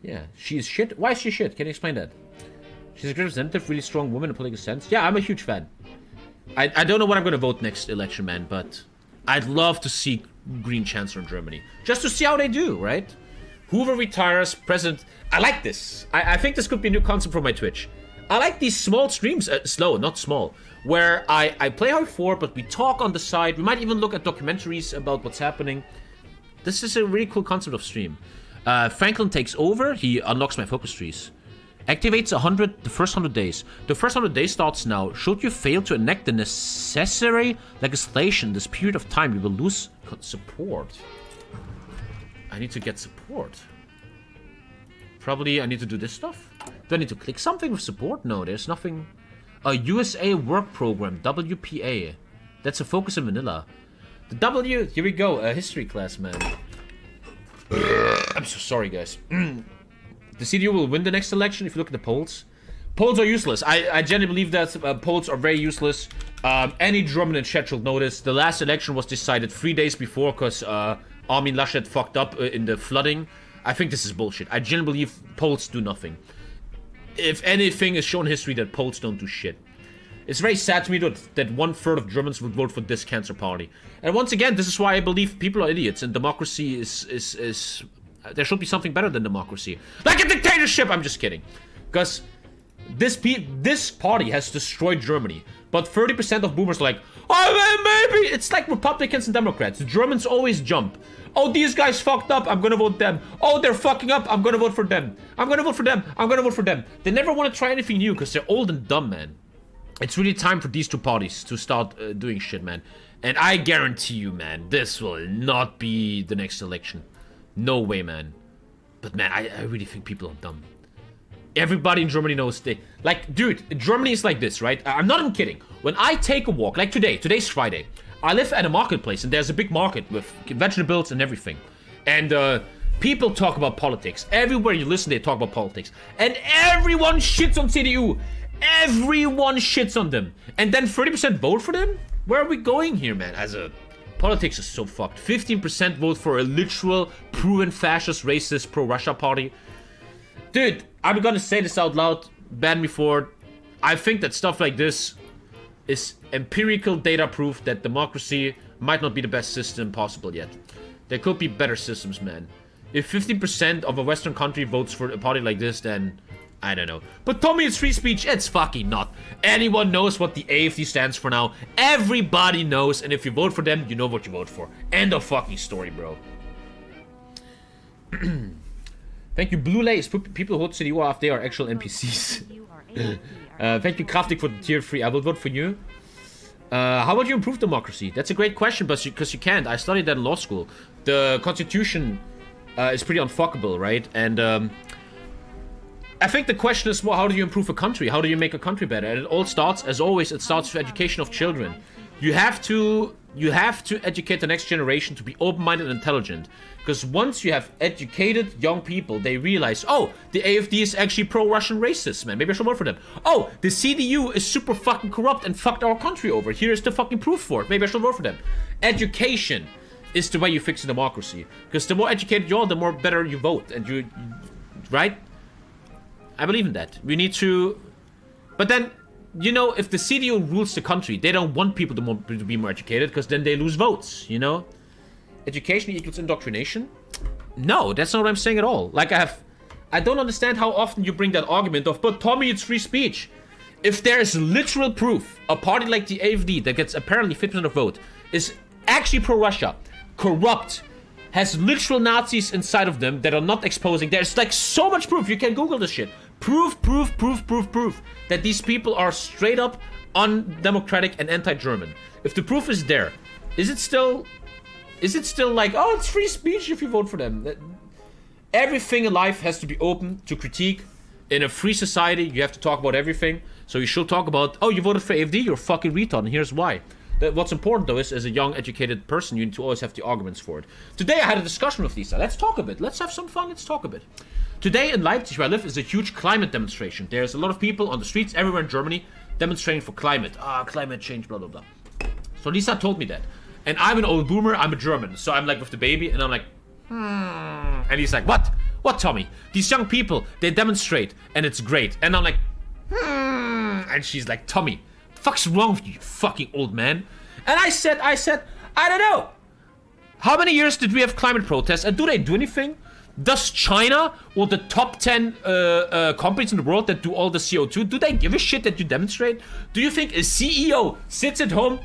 Yeah, she's shit. Why is she shit? Can you explain that? She's a great representative, really strong woman in a political sense. Yeah, I'm a huge fan. I don't know what I'm gonna vote next election, man, but I'd love to see Green Chancellor in Germany. Just to see how they do, right? Hoover retires, president... I like this. I think this could be a new concept for my Twitch. I like these small streams, slow, not small, where I play Hard 4, but we talk on the side. We might even look at documentaries about what's happening. This is a really cool concept of stream. Franklin takes over. He unlocks my focus trees. Activates the first 100 days. The first 100 days starts now. Should you fail to enact the necessary legislation this period of time, you will lose support. I need to get support. Probably I need to do this stuff. Do I need to click something with support? No, there's nothing. A USA work program, WPA. That's a focus in Manila. The W, here we go, a history class, man. I'm so sorry, guys. The CDU will win the next election if you look at the polls. Polls are useless. I genuinely believe that polls are very useless. Any German in chat should notice. The last election was decided 3 days before because Armin Laschet fucked up in the flooding. I think this is bullshit. I genuinely believe polls do nothing. If anything is shown in history, that polls don't do shit. It's very sad to me that 1/3 of Germans would vote for this cancer party. And once again, this is why I believe people are idiots and democracy is there should be something better than democracy. Like a dictatorship! I'm just kidding. Because this party has destroyed Germany. But 30% of boomers are like, oh, maybe. It's like Republicans and Democrats. The Germans always jump. Oh, these guys fucked up. I'm gonna vote them. Oh, they're fucking up. I'm gonna vote for them. I'm gonna vote for them. I'm gonna vote for them. They never want to try anything new because they're old and dumb, man. It's really time for these two parties to start doing shit, man. And I guarantee you, man, this will not be the next election. No way, man. But, man, I really think people are dumb. Everybody in Germany knows they... Like, dude, Germany is like this, right? I'm not even kidding. When I take a walk, like today's Friday, I live at a marketplace, and there's a big market with vegetables and everything. And, people talk about politics. Everywhere you listen, they talk about politics. And everyone shits on CDU. Everyone shits on them. And then 30% vote for them? Where are we going here, man? Politics is so fucked. 15% vote for a literal, proven fascist, racist, pro-Russia party. Dude, I'm gonna say this out loud. Ban me for it. I think that stuff like this is empirical data proof that democracy might not be the best system possible yet. There could be better systems, man. If 50% of a Western country votes for a party like this, then... I don't know. But Tommy, it's free speech. It's fucking not. Anyone knows what the AFD stands for now. Everybody knows. And if you vote for them, you know what you vote for. End of fucking story, bro. Thank you, Blue Lace. People who vote CDU AfD are actual NPCs. Thank you, Kraftik, for the tier 3. I will vote for you. How would you improve democracy? That's a great question, but because you can't. I studied that in law school. The constitution is pretty unfuckable, right? And I think the question is, well, how do you improve a country? How do you make a country better? And it all starts, as always, it starts with education of children. You have to educate the next generation to be open-minded and intelligent. Because once you have educated young people, they realize, oh, the AFD is actually pro-Russian racist, man. Maybe I should vote for them. Oh, the CDU is super fucking corrupt and fucked our country over. Here's the fucking proof for it. Maybe I should vote for them. Education is the way you fix a democracy. Because the more educated you are, the more better you vote. And you right? I believe in that. We need to... But then, you know, if the CDU rules the country, they don't want people to be more educated, because then they lose votes, you know? Education equals indoctrination? No, that's not what I'm saying at all. Like, I don't understand how often you bring that argument of, but Tommy, it's free speech. If there's literal proof, a party like the AFD that gets apparently 50% of vote is actually pro-Russia, corrupt, has literal Nazis inside of them that are not exposing. There's like so much proof. You can Google this shit. Proof that these people are straight up undemocratic and anti-German. If the proof is there, is it still like, oh, it's free speech if you vote for them? Everything in life has to be open to critique. In a free society, you have to talk about everything. So you should talk about, oh, you voted for AFD, you're a fucking retard, and here's why. What's important, though, is as a young, educated person, you need to always have the arguments for it. Today, I had a discussion with Lisa. Let's talk a bit. Let's have some fun. Let's talk a bit. Today in Leipzig, where I live, is a huge climate demonstration. There's a lot of people on the streets everywhere in Germany demonstrating for climate. Climate change, blah, blah, blah. So Lisa told me that. And I'm an old boomer, I'm a German. So I'm like with the baby, and I'm like, And he's like, what? What, Tommy? These young people, they demonstrate, and it's great. And I'm like, And she's like, Tommy, the fuck's wrong with you, you fucking old man? And I said, I don't know. How many years did we have climate protests, and do they do anything? Does China or the top 10 companies in the world that do all the CO2, do they give a shit that you demonstrate? Do you think a CEO sits at home?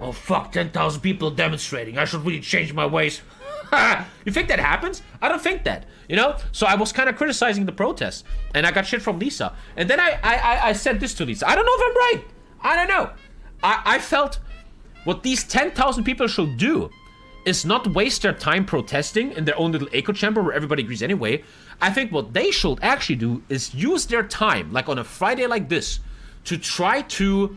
Oh fuck, 10,000 people demonstrating. I should really change my ways. You think that happens? I don't think that, you know? So I was kind of criticizing the protest, and I got shit from Lisa. And then I said this to Lisa. I don't know if I'm right. I don't know. I felt what these 10,000 people should do is not waste their time protesting in their own little echo chamber where everybody agrees anyway. I think what they should actually do is use their time, like on a Friday like this, to try to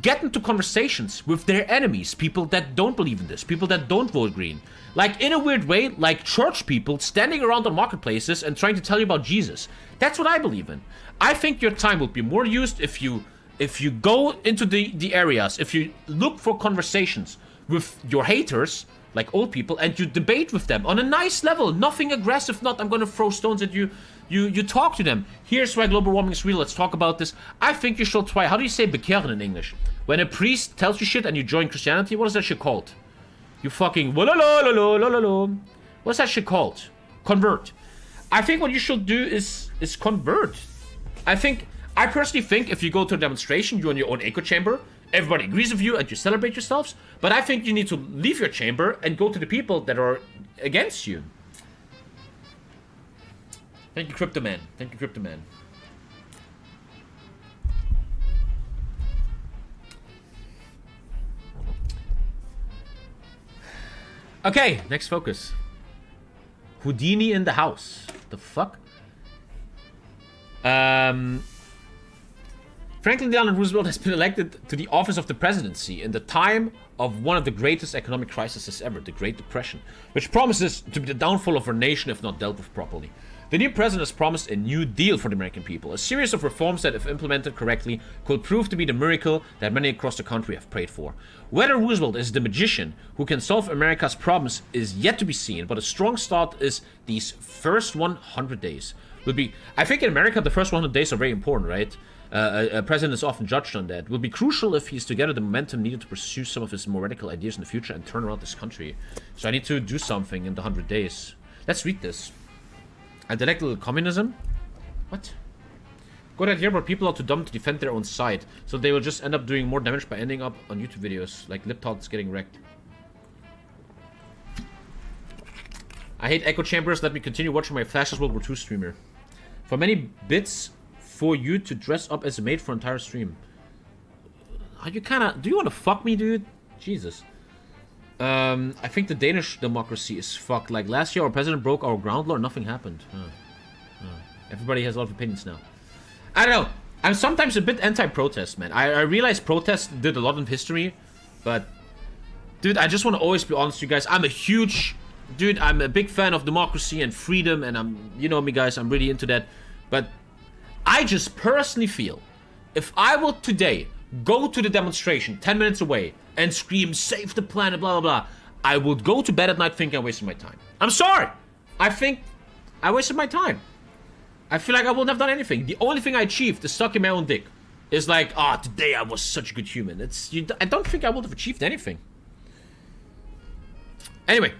get into conversations with their enemies, people that don't believe in this, people that don't vote green. Like, in a weird way, like church people standing around on marketplaces and trying to tell you about Jesus. That's what I believe in. I think your time will be more used if you go into the areas, if you look for conversations with your haters, like old people, and you debate with them on a nice level, nothing aggressive, not I'm gonna throw stones at you. You talk to them. Here's why global warming is real, let's talk about this. I think you should try, how do you say bekehren in English? When a priest tells you shit and you join Christianity, what is that shit called? You fucking what is that shit called? Convert. I think what you should do is convert. I personally think if you go to a demonstration, you're in your own echo chamber, everybody agrees with you and you celebrate yourselves, but I think you need to leave your chamber and go to the people that are against you. Thank you, Crypto Man. Thank you, Crypto Man. Okay, next focus. Houdini in the house. The fuck? Franklin Delano Roosevelt has been elected to the office of the presidency in the time of one of the greatest economic crises ever, the Great Depression, which promises to be the downfall of our nation if not dealt with properly. The new president has promised a new deal for the American people, a series of reforms that, if implemented correctly, could prove to be the miracle that many across the country have prayed for. Whether Roosevelt is the magician who can solve America's problems is yet to be seen, but a strong start is these first 100 days. I think in America, the first 100 days are very important, right? A president is often judged on that. It will be crucial if he's to gather the momentum needed to pursue some of his more radical ideas in the future and turn around this country. So I need to do something in the 100 days. Let's read this. Intellectual communism? What? Good idea, but people are too dumb to defend their own side, so they will just end up doing more damage by ending up on YouTube videos, like Liptods getting wrecked. I hate echo chambers. Let me continue watching my Flashes World War II streamer. For many bits for you to dress up as a maid for an entire stream. Are you do you want to fuck me, dude? Jesus. I think the Danish democracy is fucked. Like last year, our president broke our ground law and nothing happened. Everybody has a lot of opinions now. I don't know. I'm sometimes a bit anti-protest, man. I realize protests did a lot in history, but dude, I just want to always be honest with you guys. I'm a big fan of democracy and freedom, and you know me, guys, I'm really into that. But I just personally feel if I will today go to the demonstration 10 minutes away and scream, save the planet, blah, blah, blah, I would go to bed at night thinking I wasted my time. I'm sorry. I think I wasted my time. I feel like I wouldn't have done anything. The only thing I achieved is sucking my own dick. Is like, today I was such a good human. I don't think I would have achieved anything. Anyway,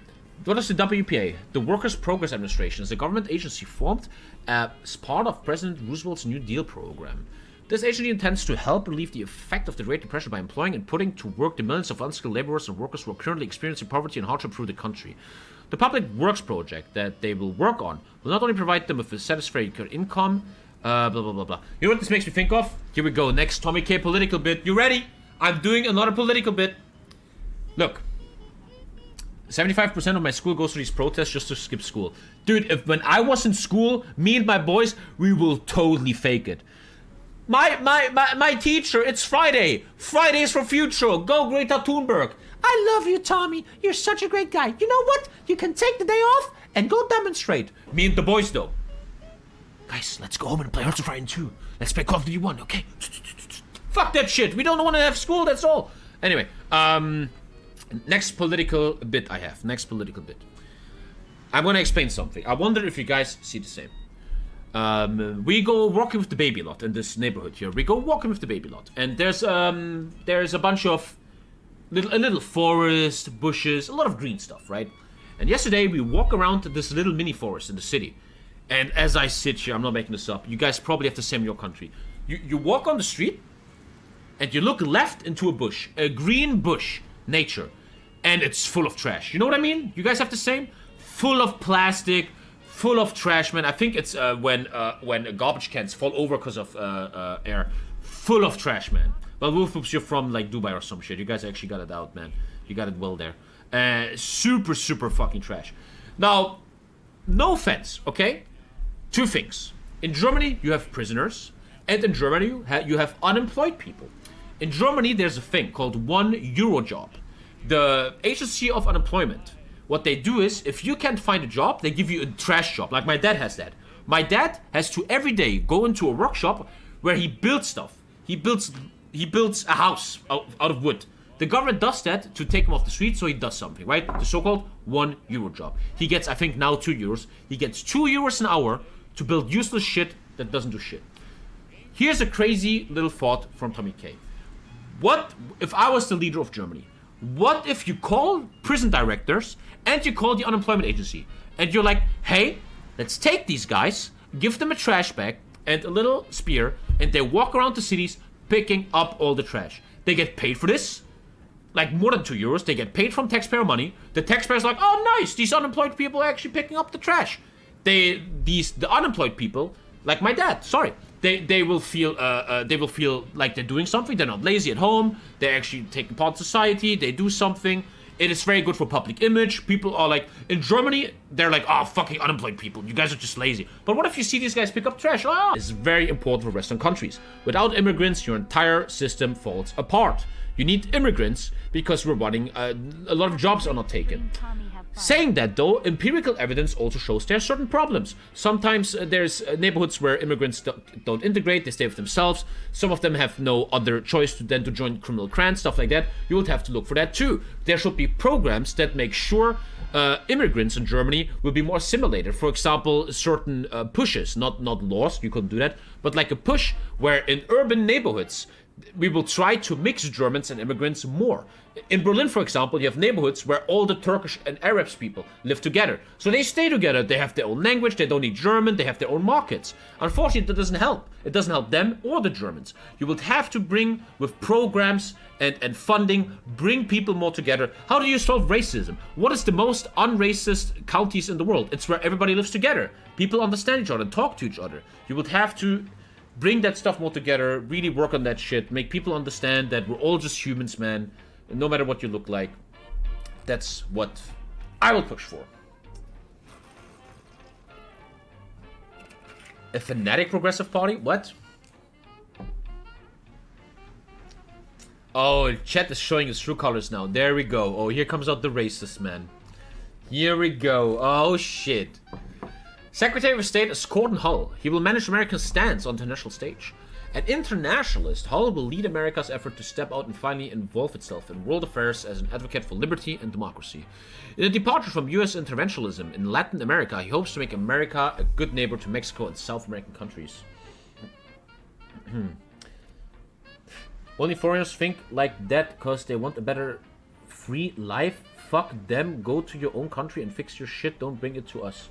what is the WPA? The Workers' Progress Administration is a government agency formed as part of President Roosevelt's New Deal program. This agency intends to help relieve the effect of the Great Depression by employing and putting to work the millions of unskilled laborers and workers who are currently experiencing poverty and hardship through the country. The public works project that they will work on will not only provide them with a satisfactory income, blah, blah, blah, blah. You know what this makes me think of? Here we go, next TommyKay political bit. You ready? I'm doing another political bit. Look, 75% of my school goes to these protests just to skip school. Dude, when I was in school, me and my boys, we will totally fake it. My teacher, it's Friday. Fridays for future. Go Greta Thunberg. I love you, Tommy. You're such a great guy. You know what? You can take the day off and go demonstrate. Me and the boys, though. Guys, let's go home and play Hearts of Iron 2. Let's play Call of Duty 1, okay? Fuck that shit. We don't want to have school, that's all. Anyway, next political bit I have. Next political bit. I'm going to explain something. I wonder if you guys see the same. We go walking with the baby a lot in this neighborhood here. We go walking with the baby a lot. And there's a bunch of a little forest, bushes, a lot of green stuff, right? And yesterday we walk around this little mini forest in the city. And as I sit here, I'm not making this up, you guys probably have the same in your country. You walk on the street and you look left into a bush, a green bush, nature, and it's full of trash. You know what I mean? You guys have the same? Full of plastic, full of trash, man. I think it's when garbage cans fall over because of air. Full of trash, man. Well, Wolfoops, you're from like Dubai or some shit. You guys actually got it out, man. You got it well there. Super fucking trash. Now, no offense, okay? Two things. In Germany, you have prisoners, and in Germany, you have unemployed people. In Germany, there's a thing called €1 job. The agency of unemployment. What they do is, if you can't find a job, they give you a trash job. Like my dad has that. My dad has to every day go into a workshop where he builds stuff. He builds a house out of wood. The government does that to take him off the street, so he does something, right? The so-called €1 job. He gets, I think now €2. He gets €2 an hour to build useless shit that doesn't do shit. Here's a crazy little thought from TommyKay. What if I was the leader of Germany? What if you call prison directors and you call the unemployment agency and you're like, hey, let's take these guys, give them a trash bag and a little spear, and they walk around the cities picking up all the trash. They get paid for this, like more than €2. They get paid from taxpayer money. The taxpayer's like, oh nice, these unemployed people are actually picking up the trash. The unemployed people, like my dad, sorry, they will feel like they're doing something. They're not lazy at home. They're actually taking part in society. They do something. It is very good for public image. People are like, in Germany, they're like, oh, fucking unemployed people. You guys are just lazy. But what if you see these guys pick up trash? Oh, it's very important for Western countries. Without immigrants, your entire system falls apart. You need immigrants because we're running, a lot of jobs are not taken. Saying that though, empirical evidence also shows there are certain problems. Sometimes there's neighborhoods where immigrants don't integrate, they stay with themselves. Some of them have no other choice than to join criminal clans, stuff like that. You would have to look for that too. There should be programs that make sure immigrants in Germany will be more assimilated. For example, certain pushes, not laws, you couldn't do that, but like a push where in urban neighborhoods, we will try to mix Germans and immigrants more. In Berlin, for example, you have neighborhoods where all the Turkish and Arabs people live together. So they stay together, they have their own language, they don't need German, they have their own markets. Unfortunately, that doesn't help. It doesn't help them or the Germans. You would have to bring, with programs and funding, bring people more together. How do you solve racism? What is the most unracist counties in the world? It's where everybody lives together. People understand each other and talk to each other. You would have to bring that stuff more together, really work on that shit, make people understand that we're all just humans, man, no matter what you look like. That's what I will push for. A fanatic progressive party? What? Oh, chat is showing its true colors now. There we go. Oh, here comes out the racist, man. Here we go. Oh, shit. Secretary of State is Gordon Hull. He will manage America's stance on the international stage. An internationalist, Hull will lead America's effort to step out and finally involve itself in world affairs as an advocate for liberty and democracy. In a departure from US interventionism in Latin America, he hopes to make America a good neighbor to Mexico and South American countries. Only foreigners think like that because they want a better free life. Fuck them. Go to your own country and fix your shit. Don't bring it to us.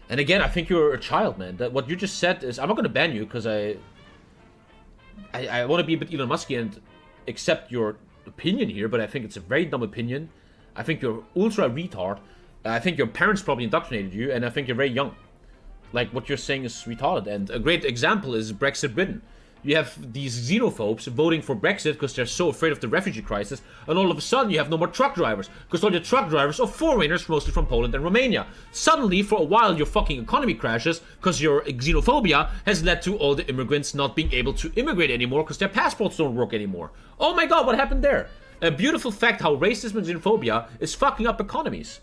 And again, I think you're a child, man. That what you just said is, I'm not gonna ban you because I want to be a bit Elon Musk and accept your opinion here, but I think it's a very dumb opinion. I think you're ultra retard. I think your parents probably indoctrinated you, and I think you're very young. Like, what you're saying is retarded. And a great example is Brexit Britain. you have these xenophobes voting for Brexit because they're so afraid of the refugee crisis, and all of a sudden you have no more truck drivers because all your truck drivers are foreigners, mostly from Poland and Romania. Suddenly, for a while, your fucking economy crashes because your xenophobia has led to all the immigrants not being able to immigrate anymore because their passports don't work anymore. Oh my god, what happened there? A beautiful fact how racism and xenophobia is fucking up economies.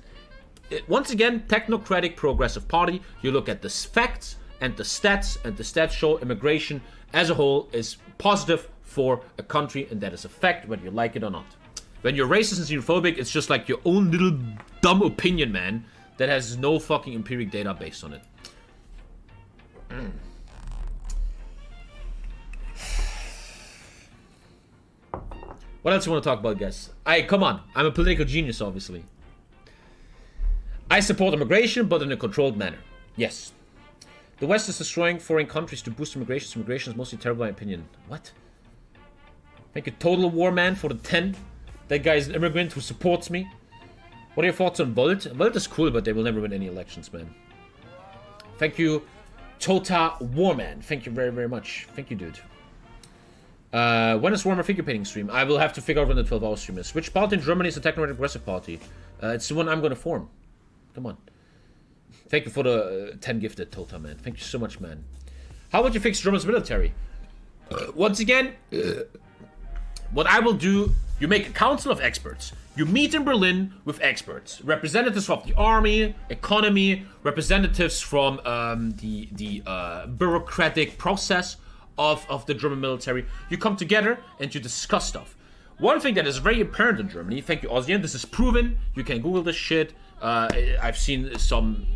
Once again, technocratic progressive party, you look at the facts and the stats show immigration as a whole is positive for a country, and that is a fact whether you like it or not. When you're racist and xenophobic, it's just like your own little dumb opinion, man, that has no fucking empiric data based on it. What else you want to talk about, guys? Come on, I'm a political genius, obviously. I support immigration, but in a controlled manner. Yes. The West is destroying foreign countries to boost immigration. So immigration is mostly terrible, in my opinion. What? Thank you, Total War Man, for the 10. That guy is an immigrant who supports me. What are your thoughts on Volt? Volt is cool, but they will never win any elections, man. Thank you, Total War Man. Thank you very, very much. Thank you, dude. When is Warhammer figure painting stream? I will have to figure out when the 12-hour stream is. Which party in Germany is the technocratic progressive party? It's the one I'm going to form. Come on. Thank you for the 10 gifted, Tota, man. Thank you so much, man. How would you fix Germany's military? Once again, what I will do, you make a council of experts. You meet in Berlin with experts. Representatives from the army, economy, representatives from the bureaucratic process of the German military. You come together and you discuss stuff. One thing that is very apparent in Germany, thank you, Ozian, this is proven. You can Google this shit. I've seen some...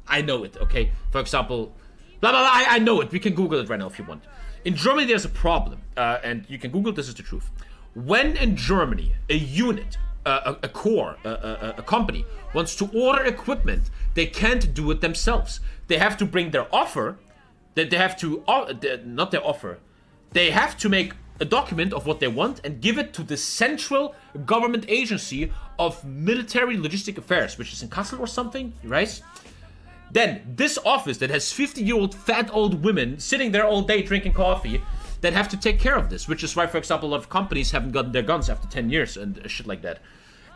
I know it, okay? For example, blah, blah, blah, I know it. We can Google it right now if you want. In Germany, there's a problem. And you can Google it, this is the truth. When in Germany, a unit, a corps, a company, wants to order equipment, they can't do it themselves. They have to bring their offer. They have to... not their offer. They have to make a document of what they want and give it to the central government agency of military logistic affairs, which is in Kassel or something, right? Then this office that has 50-year-old fat old women sitting there all day drinking coffee that have to take care of this, which is why, for example, a lot of companies haven't gotten their guns after 10 years and shit like that.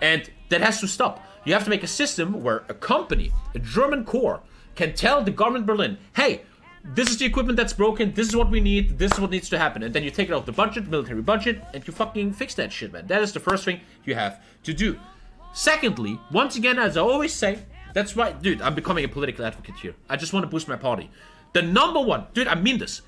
And that has to stop. You have to make a system where a company, a German corps, can tell the government Berlin, hey, this is the equipment that's broken, this is what we need, this is what needs to happen. And then you take it out of the budget, military budget, and you fucking fix that shit, man. That is the first thing you have to do. Secondly, once again, as I always say, that's right, dude, I'm becoming a political advocate here. I just want to boost my party. The number one, dude, I mean this.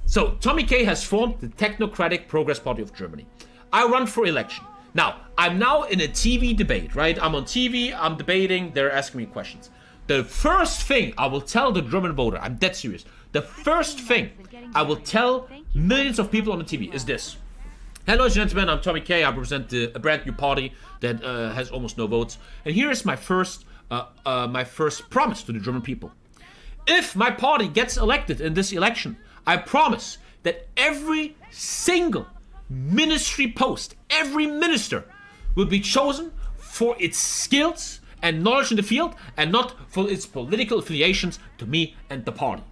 So, TommyKay has formed the Technocratic Progress Party of Germany. I run for election. Now, I'm now in a TV debate, right? I'm on TV, I'm debating, they're asking me questions. The first thing I will tell the German voter, I'm dead serious, the first thing I will tell millions of people on the TV is this. Hello, gentlemen, I'm TommyKay. I represent a brand new party that has almost no votes. And here is my first promise to the German people. If my party gets elected in this election, I promise that every single ministry post, every minister will be chosen for its skills and knowledge in the field and not for its political affiliations to me and the party.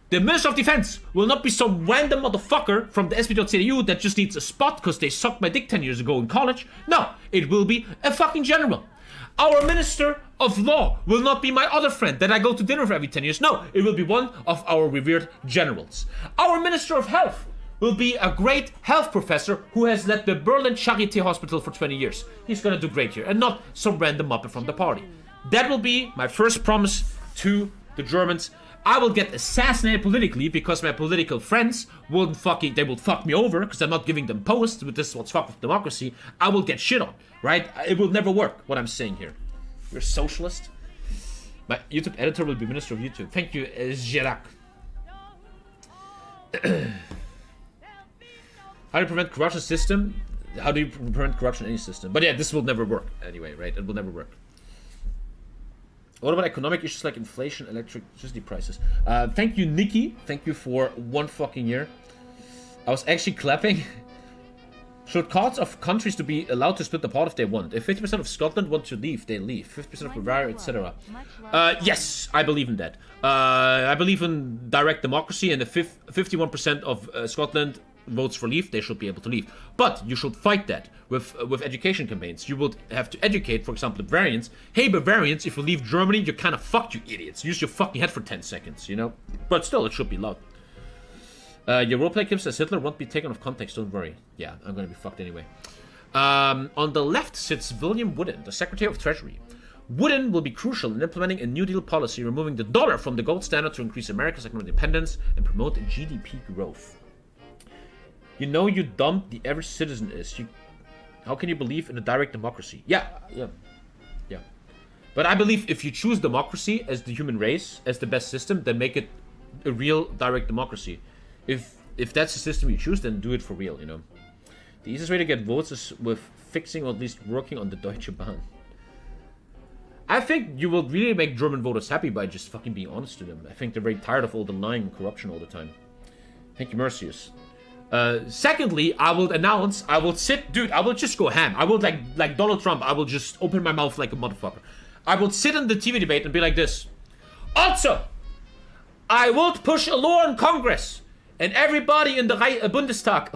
The Minister of Defense will not be some random motherfucker from the SPD or CDU that just needs a spot because they sucked my dick 10 years ago in college. No, it will be a fucking general. Our Minister of Law will not be my other friend that I go to dinner with every 10 years. No, it will be one of our revered generals. Our Minister of Health will be a great health professor who has led the Berlin Charité Hospital for 20 years. He's gonna do great here and not some random muppet from the party. That will be my first promise to the Germans. I will get assassinated politically because my political friends will fuck me over because I'm not giving them posts. But this is what's fucked with democracy. I will get shit on, right? It will never work, what I'm saying here. You're a socialist? My YouTube editor will be Minister of YouTube. Thank you, Gerac. How do you prevent corruption system? How do you prevent corruption in any system? But yeah, this will never work anyway, right? It will never work. What about economic issues like inflation, electricity prices? Thank you, Nikki. Thank you for 1 fucking year. I was actually clapping. Should cards of countries to be allowed to split apart if they want? If 50% of Scotland want to leave, they leave. 50% of Bavaria, etc. Yes, I believe in that. I believe in direct democracy, and if 51% of Scotland votes for leave, they should be able to leave. But you should fight that with education campaigns. You would have to educate, for example, Bavarians. Hey, Bavarians, if you leave Germany, you're kind of fucked, you idiots. Use your fucking head for 10 seconds, you know? But still, it should be allowed. Your roleplay clips as Hitler won't be taken off context, don't worry. Yeah, I'm gonna be fucked anyway. On the left sits William Wooden, the Secretary of Treasury. Wooden will be crucial in implementing a New Deal policy, removing the dollar from the gold standard to increase America's economic independence and promote GDP growth. You know you dumb the average citizen is. How can you believe in a direct democracy? Yeah. But I believe if you choose democracy as the human race, as the best system, then make it a real direct democracy. If that's the system you choose, then do it for real, you know. The easiest way to get votes is with fixing or at least working on the Deutsche Bahn. I think you will really make German voters happy by just fucking being honest to them. I think they're very tired of all the lying and corruption all the time. Thank you, Mercius. Secondly, I will just go ham. I will, like Donald Trump, I will just open my mouth like a motherfucker. I will sit in the TV debate and be like this. Also, I will push a law in Congress. And everybody in the Bundestag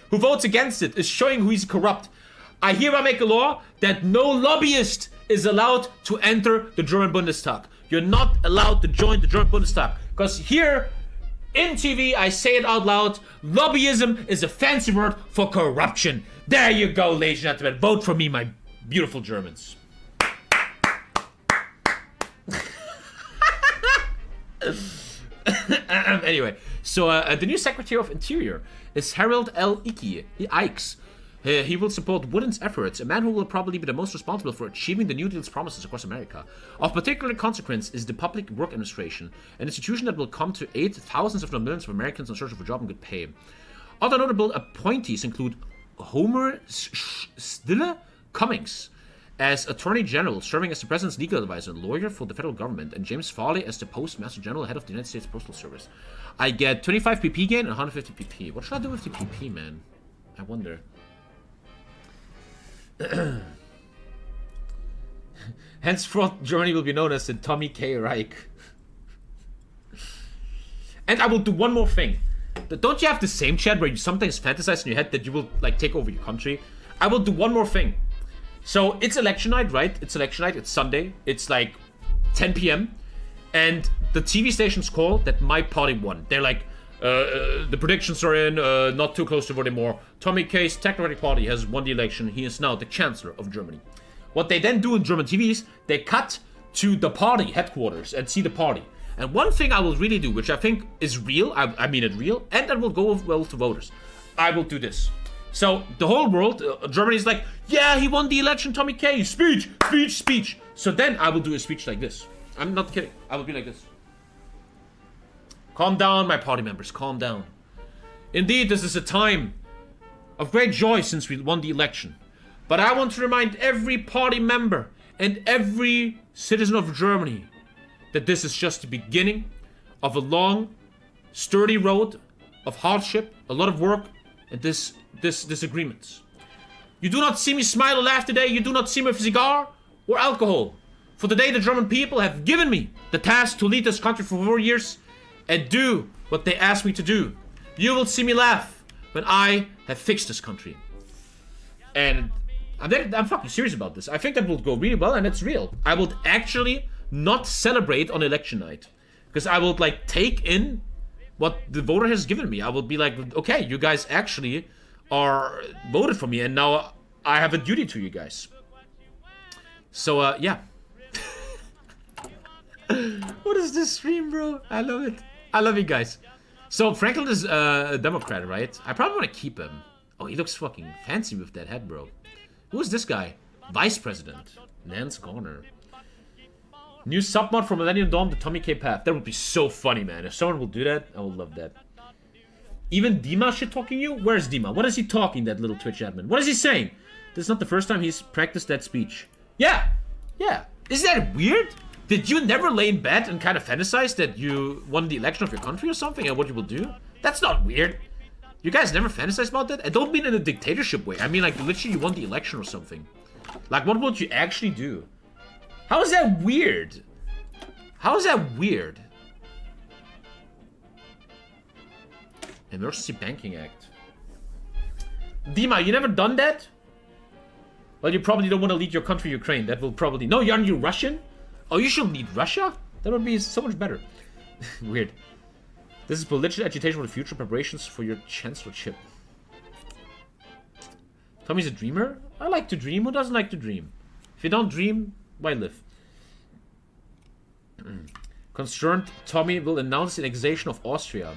who votes against it is showing who is corrupt. I hereby make a law that no lobbyist is allowed to enter the German Bundestag. You're not allowed to join the German Bundestag. Because here, in TV, I say it out loud, lobbyism is a fancy word for corruption. There you go, ladies and gentlemen. Vote for me, my beautiful Germans. Anyway, so the new Secretary of Interior is Harold L. Ikes. He will support Wooden's efforts, a man who will probably be the most responsible for achieving the New Deal's promises across America. Of particular consequence is the Public Work Administration, an institution that will come to aid thousands if not millions of Americans in search of a job and good pay. Other notable appointees include Homer Stille Cummings as Attorney General, serving as the President's legal advisor and lawyer for the federal government, and James Farley as the Postmaster General, head of the United States Postal Service. I get 25 PP gain and 150 PP. What should I do with the PP, man? I wonder. Henceforth, Germany will be known as the TommyKay Reich. And I will do one more thing. Don't you have the same chat where you sometimes fantasize in your head that you will, like, take over your country? I will do one more thing. So, it's election night, right? It's election night. It's Sunday. It's like 10 p.m. And the TV stations call that my party won. They're like, the predictions are in, not too close to vote anymore. TommyKay's Technocratic Party has won the election. He is now the Chancellor of Germany. What they then do in German TVs, they cut to the party headquarters and see the party. And one thing I will really do, which I think is real, I mean it real, and that will go well to voters. I will do this. So the whole world, Germany's like, yeah, he won the election, TommyKay, speech, speech, speech. So then I will do a speech like this. I'm not kidding. I will be like this. Calm down, my party members, calm down. Indeed, this is a time of great joy since we won the election. But I want to remind every party member and every citizen of Germany that this is just the beginning of a long, sturdy road of hardship, a lot of work, and disagreements. You do not see me smile or laugh today. You do not see me with cigar or alcohol. For today, the German people have given me the task to lead this country for 4 years and do what they asked me to do. You will see me laugh when I have fixed this country. And I'm fucking serious about this. I think that will go really well, and it's real. I will actually not celebrate on election night, because I will, like, take in what the voter has given me. I will be like, okay, you guys actually are voted for me, and now I have a duty to you guys. So, yeah. What is this stream, bro? I love it. I love you guys. So, Franklin is a Democrat, right? I probably want to keep him. Oh, he looks fucking fancy with that head, bro. Who is this guy? Vice President. Nance Garner. New submod from Millennium Dawn to TommyKay Path. That would be so funny, man. If someone will do that, I would love that. Even Dima shit talking you? Where's Dima? What is he talking, that little Twitch admin? What is he saying? This is not the first time he's practiced that speech. Yeah. Yeah. Isn't that weird? Did you never lay in bed and kind of fantasize that you won the election of your country or something and what you will do? That's not weird. You guys never fantasize about that? I don't mean in a dictatorship way. I mean, like, literally you won the election or something. Like, what would you actually do? How is that weird? How is that weird? Emergency Banking Act. Dima, you never done that? Well, you probably don't want to lead your country, Ukraine. That will probably... No, aren't you Russian? Oh, you should lead Russia? That would be so much better. Weird. This is political agitation for the future preparations for your chancellorship. Tommy's a dreamer? I like to dream. Who doesn't like to dream? If you don't dream, why live? Concerned, Tommy will announce the annexation of Austria.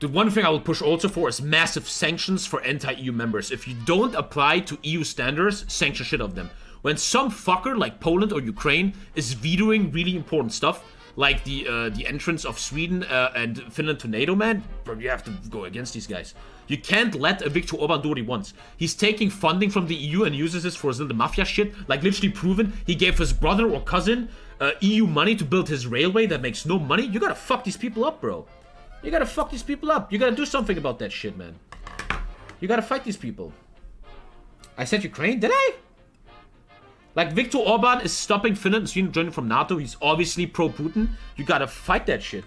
The one thing I will push also for is massive sanctions for anti-EU members. If you don't apply to EU standards, sanction shit of them. When some fucker like Poland or Ukraine is vetoing really important stuff, like the entrance of Sweden and Finland to NATO, man, bro, you have to go against these guys. You can't let a Viktor Orban do what he wants. He's taking funding from the EU and uses this for his little mafia shit, like literally proven. He gave his brother or cousin EU money to build his railway that makes no money. You gotta fuck these people up, bro. You gotta fuck these people up. You gotta do something about that shit, man. You gotta fight these people. I said Ukraine? Did I? Like, Viktor Orban is stopping Finland and Sweden joining from NATO. He's obviously pro-Putin. You gotta fight that shit.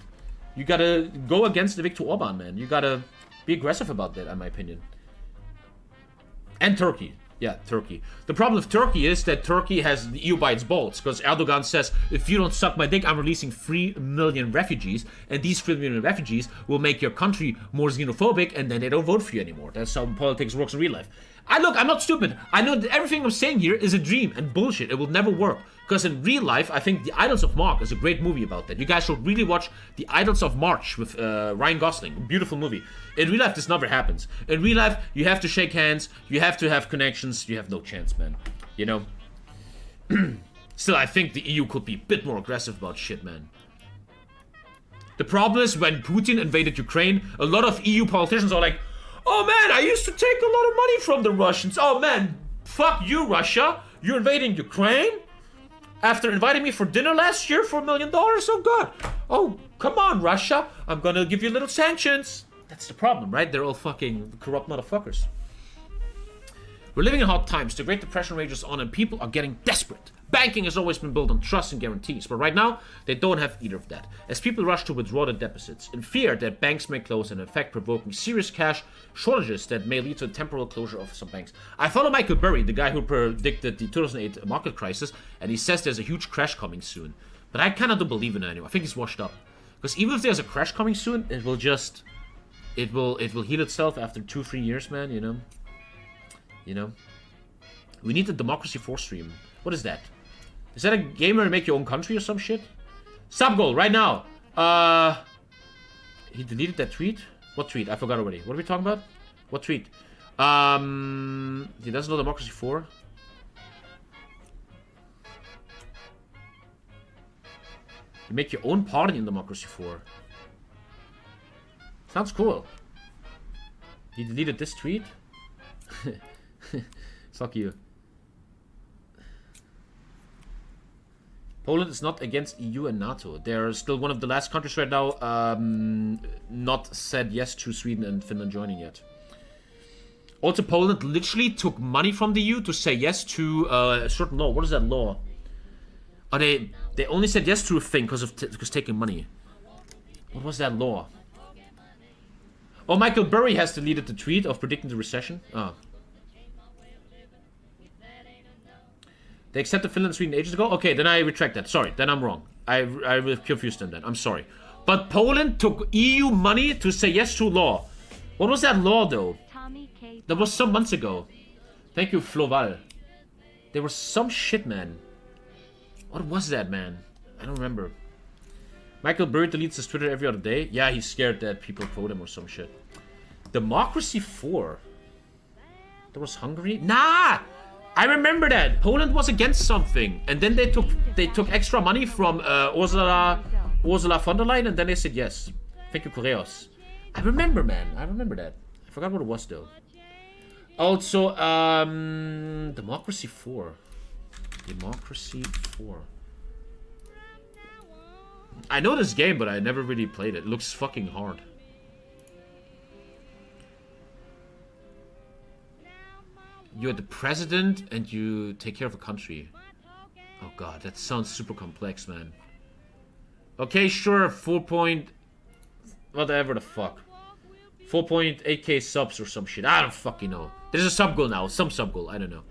You gotta go against the Viktor Orban, man. You gotta be aggressive about that, in my opinion. And Turkey. Yeah, Turkey. The problem with Turkey is that Turkey has the EU by its balls, because Erdogan says, if you don't suck my dick, I'm releasing 3 million refugees, and these 3 million refugees will make your country more xenophobic, and then they don't vote for you anymore. That's how politics works in real life. Look, I'm not stupid. I know that everything I'm saying here is a dream and bullshit. It will never work. Because in real life, I think The Idols of Mark is a great movie about that. You guys should really watch The Idols of March with Ryan Gosling. A beautiful movie. In real life, this never happens. In real life, you have to shake hands. You have to have connections. You have no chance, man. You know? Still, I think the EU could be a bit more aggressive about shit, man. The problem is, when Putin invaded Ukraine, a lot of EU politicians are like, oh man, I used to take a lot of money from the Russians. Oh man, fuck you, Russia. You're invading Ukraine? After inviting me for dinner last year for $1 million? Oh god. Oh, come on, Russia. I'm gonna give you little sanctions. That's the problem, right? They're all fucking corrupt motherfuckers. We're living in hot times. The Great Depression rages on and people are getting desperate. Banking has always been built on trust and guarantees, but right now, they don't have either of that, as people rush to withdraw their deposits, in fear that banks may close and in fact provoking serious cash shortages that may lead to a temporal closure of some banks. I follow Michael Burry, the guy who predicted the 2008 market crisis, and he says there's a huge crash coming soon. But I kind of don't believe in it anymore. I think he's washed up. Because even if there's a crash coming soon, it will just... It will heal itself after 2-3 years, man, you know? You know? We need the Democracy 4 stream. What is that? Is that a game where you make your own country or some shit? Sub goal, right now. He deleted that tweet? What tweet? I forgot already. What are we talking about? What tweet? He doesn't know Democracy 4? You make your own party in Democracy 4. Sounds cool. He deleted this tweet? Fuck you. Poland is not against EU and NATO. They're still one of the last countries right now not said yes to Sweden and Finland joining yet. Also, Poland literally took money from the EU to say yes to a certain law. What is that law? Oh, they only said yes to a thing because taking money. What was that law? Oh, Michael Burry has deleted the tweet of predicting the recession. Oh. They accepted Finland and Sweden ages ago? Okay, then I retract that. Sorry, then I'm wrong. I confused them then. I'm sorry. But Poland took EU money to say yes to law. What was that law, though? That was some months ago. Thank you, Floval. There was some shit, man. What was that, man? I don't remember. Michael Burry deletes his Twitter every other day. Yeah, he's scared that people quote him or some shit. Democracy 4. There was Hungary? Nah! I remember that. Poland was against something. And then they took extra money from Ursula von der Leyen and then they said yes. Thank you, Koreos. I remember, man. I remember that. I forgot what it was, though. Also, Democracy 4. Democracy 4. I know this game, but I never really played it. It looks fucking hard. You're the president and you take care of a country. Oh god, that sounds super complex, man. Okay, sure, 4 point... whatever the fuck. 4.8k subs or some shit. I don't fucking know. There's a sub goal now, some sub goal, I don't know.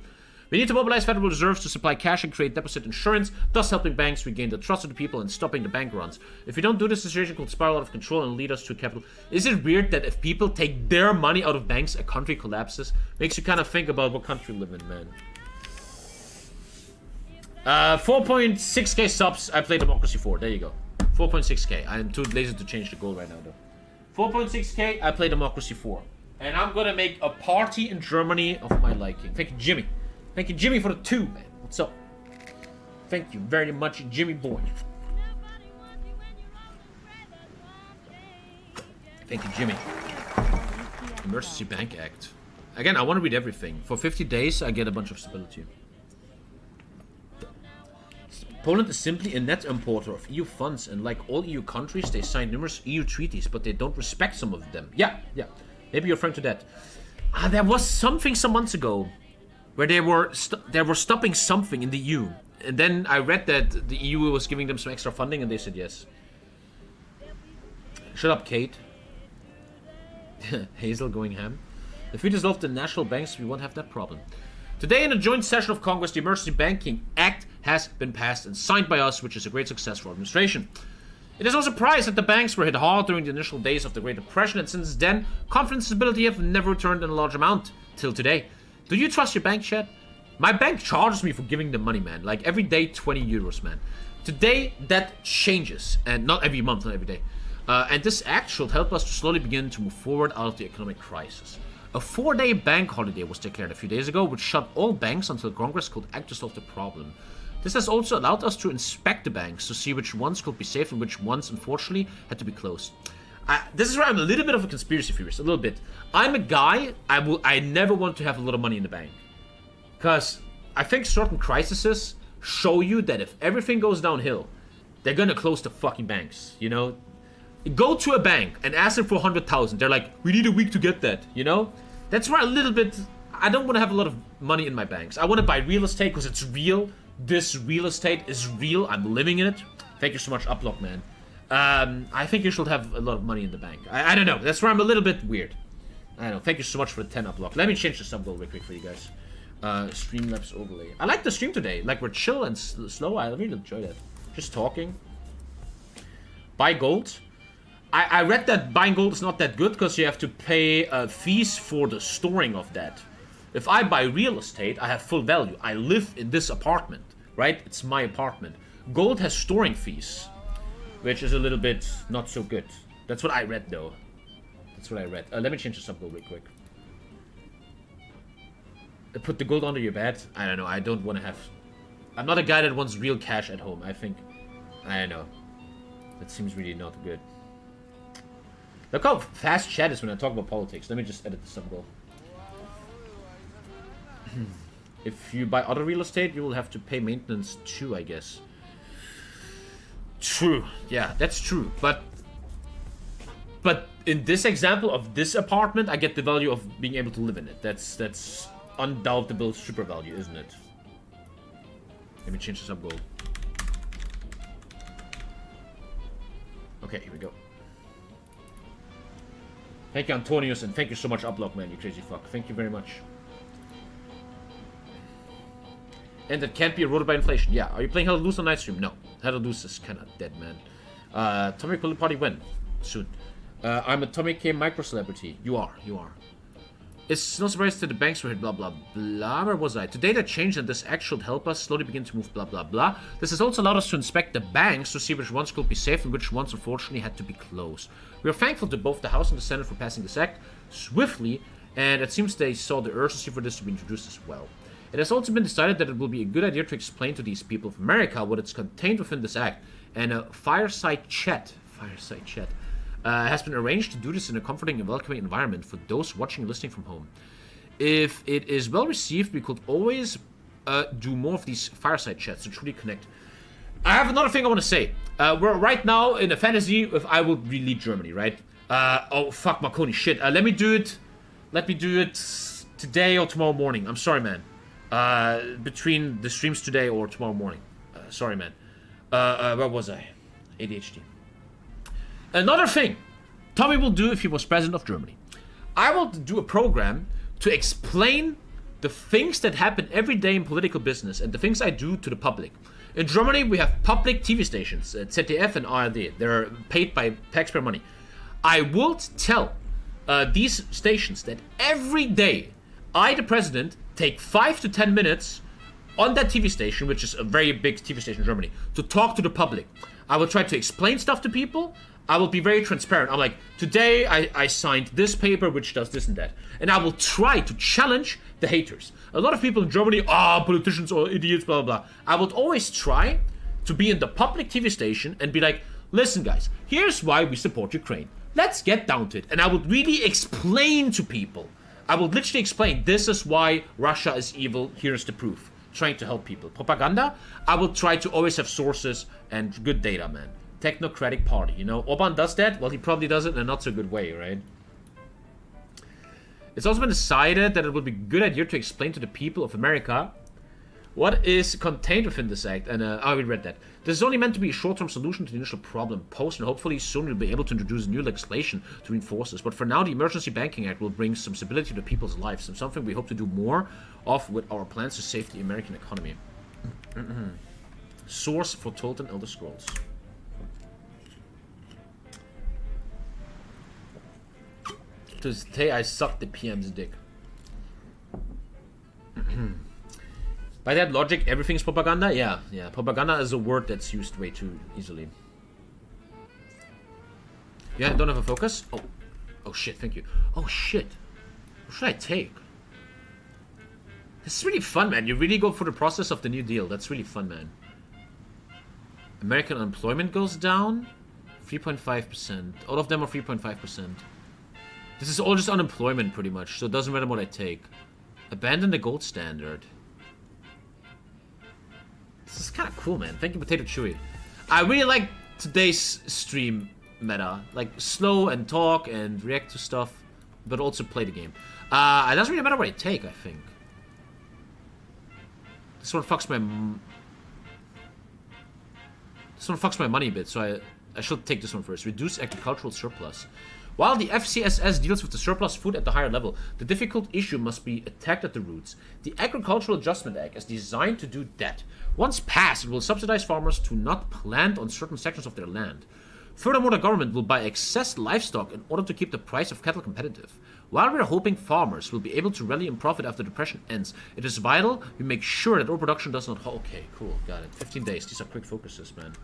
We need to mobilize Federal Reserves to supply cash and create deposit insurance, thus helping banks regain the trust of the people and stopping the bank runs. If we don't do this, the situation could spiral out of control and lead us to capital. Is it weird that if people take their money out of banks, a country collapses? Makes you kind of think about what country you live in, man. 4.6k subs, I play Democracy 4, there you go. 4.6k, I am too lazy to change the goal right now though. 4.6k, I play Democracy 4. And I'm gonna make a party in Germany of my liking. Thank you, Jimmy. Thank you, Jimmy, for the 2, man. What's up? Thank you very much, Jimmy boy. Thank you, Jimmy. Emergency Bank Act. Again, I want to read everything. For 50 days, I get a bunch of stability. Poland is simply a net importer of EU funds, and like all EU countries, they sign numerous EU treaties, but they don't respect some of them. Yeah. Maybe you're referring to that. There was something some months ago where they were stopping something in the EU. And then I read that the EU was giving them some extra funding and they said yes. Shut up, Kate. Hazel going ham. If we dissolve the national banks, we won't have that problem. Today in a joint session of Congress, the Emergency Banking Act has been passed and signed by us, which is a great success for our administration. It is no surprise that the banks were hit hard during the initial days of the Great Depression, and since then, confidence and stability have never returned in a large amount, till today. Do you trust your bank, Chad? My bank charges me for giving them money, man. Like, every day, 20 euros, man. Today, that changes. And not every month, not every day. And this act should help us to slowly begin to move forward out of the economic crisis. A 4-day bank holiday was declared a few days ago, which shut all banks until Congress could act to solve the problem. This has also allowed us to inspect the banks to see which ones could be safe and which ones, unfortunately, had to be closed. This is where I'm a little bit of a conspiracy theorist, a little bit. I'm a guy, I never want to have a lot of money in the bank. Because I think certain crises show you that if everything goes downhill, they're gonna close the fucking banks, you know? Go to a bank and ask them for 100,000. They're like, we need a week to get that, you know? That's where a little bit, I don't want to have a lot of money in my banks. I want to buy real estate because it's real. This real estate is real. I'm living in it. Thank you so much, Uplock, man. I think you should have a lot of money in the bank. I don't know. That's where I'm a little bit weird. I don't know. Thank you so much for the 10 Uplock. Let me change the sub goal real quick for you guys. Streamlabs overlay. I like the stream today. Like, we're chill and slow. I really enjoy that. Just talking. Buy gold. I read that buying gold is not that good because you have to pay fees for the storing of that. If I buy real estate, I have full value. I live in this apartment, right? It's my apartment. Gold has storing fees, which is a little bit not so good. That's what I read, though. That's what I read. Let me change the sub goal real quick. Put the gold under your bed? I don't know. I don't want to have... I'm not a guy that wants real cash at home. I think... I don't know. That seems really not good. Look how fast chat is when I talk about politics. Let me just edit the sub goal. If you buy other real estate, you will have to pay maintenance too, I guess. True. Yeah, that's true. But in this example of this apartment, I get the value of being able to live in it. That's undoubtable super value, isn't it? Let me change the sub goal. Okay, here we go. Thank you, Antonius, and thank you so much, Uplock, man, you crazy fuck. Thank you very much. And it can't be eroded by inflation. Yeah, are you playing Hell to Loose on night stream? No. Hell to Loose is kind of dead, man. Tommy, will the party when? Soon. I'm a TommyKay micro-celebrity. You are. It's no surprise that the banks were hit, blah, blah, blah. Where was I? Today that changed and this act should help us slowly begin to move, blah, blah, blah. This has also allowed us to inspect the banks to see which ones could be safe and which ones, unfortunately, had to be closed. We are thankful to both the House and the Senate for passing this act swiftly, and it seems they saw the urgency for this to be introduced as well. It has also been decided that it will be a good idea to explain to these people of America what is contained within this act, and a fireside chat has been arranged to do this in a comforting and welcoming environment for those watching and listening from home. If it is well received, we could always do more of these fireside chats to truly connect. I have another thing I want to say. We're right now in a fantasy if I would relieve Germany, right? Oh, fuck Marconi, shit. Let me do it today or tomorrow morning. I'm sorry, man. Between the streams today or tomorrow morning. Sorry, man. Where was I? ADHD. Another thing Tommy will do if he was president of Germany. I will do a program to explain the things that happen every day in political business and the things I do to the public. In Germany, we have public TV stations, ZDF and ARD. They're paid by taxpayer money. I will tell these stations that every day, I, the president, take 5 to 10 minutes on that TV station, which is a very big TV station in Germany, to talk to the public. I will try to explain stuff to people. I will be very transparent. I'm like, today I signed this paper which does this and that. And I will try to challenge the haters. A lot of people in Germany, politicians are idiots, blah, blah, blah. I would always try to be in the public TV station and be like, listen guys, here's why we support Ukraine. Let's get down to it. And I would really explain to people. I would literally explain, this is why Russia is evil, here's the proof. Trying to help people. Propaganda, I will try to always have sources and good data, man. Technocratic party, you know? Orban does that? Well, he probably does it in a not so good way, right? It's also been decided that it would be a good idea to explain to the people of America what is contained within this act. And we read that. This is only meant to be a short-term solution to the initial problem posed, and hopefully soon we'll be able to introduce new legislation to reinforce this. But for now, the Emergency Banking Act will bring some stability to people's lives, and something we hope to do more of with our plans to save the American economy. Source foretold in Elder Scrolls. Today I sucked the PM's dick. By that logic, everything's propaganda? Yeah. Propaganda is a word that's used way too easily. Yeah, don't have a focus? Oh shit, thank you. Oh shit. What should I take? This is really fun, man. You really go through the process of the New Deal. That's really fun, man. American unemployment goes down. 3.5%. All of them are 3.5%. This is all just unemployment, pretty much. So it doesn't matter what I take. Abandon the gold standard. This is kind of cool, man. Thank you, Potato Chewy. I really like today's stream meta. Like, slow and talk and react to stuff, but also play the game. It doesn't really matter what I take, I think. This one fucks my money a bit, so I should take this one first. Reduce agricultural surplus. While the FCSS deals with the surplus food at the higher level, the difficult issue must be attacked at the roots. The Agricultural Adjustment Act is designed to do that. Once passed, it will subsidize farmers to not plant on certain sections of their land. Furthermore, the government will buy excess livestock in order to keep the price of cattle competitive. While we're hoping farmers will be able to rally and profit after the depression ends, it is vital we make sure that overproduction does not... Okay, cool, got it. 15 days. These are quick focuses, man.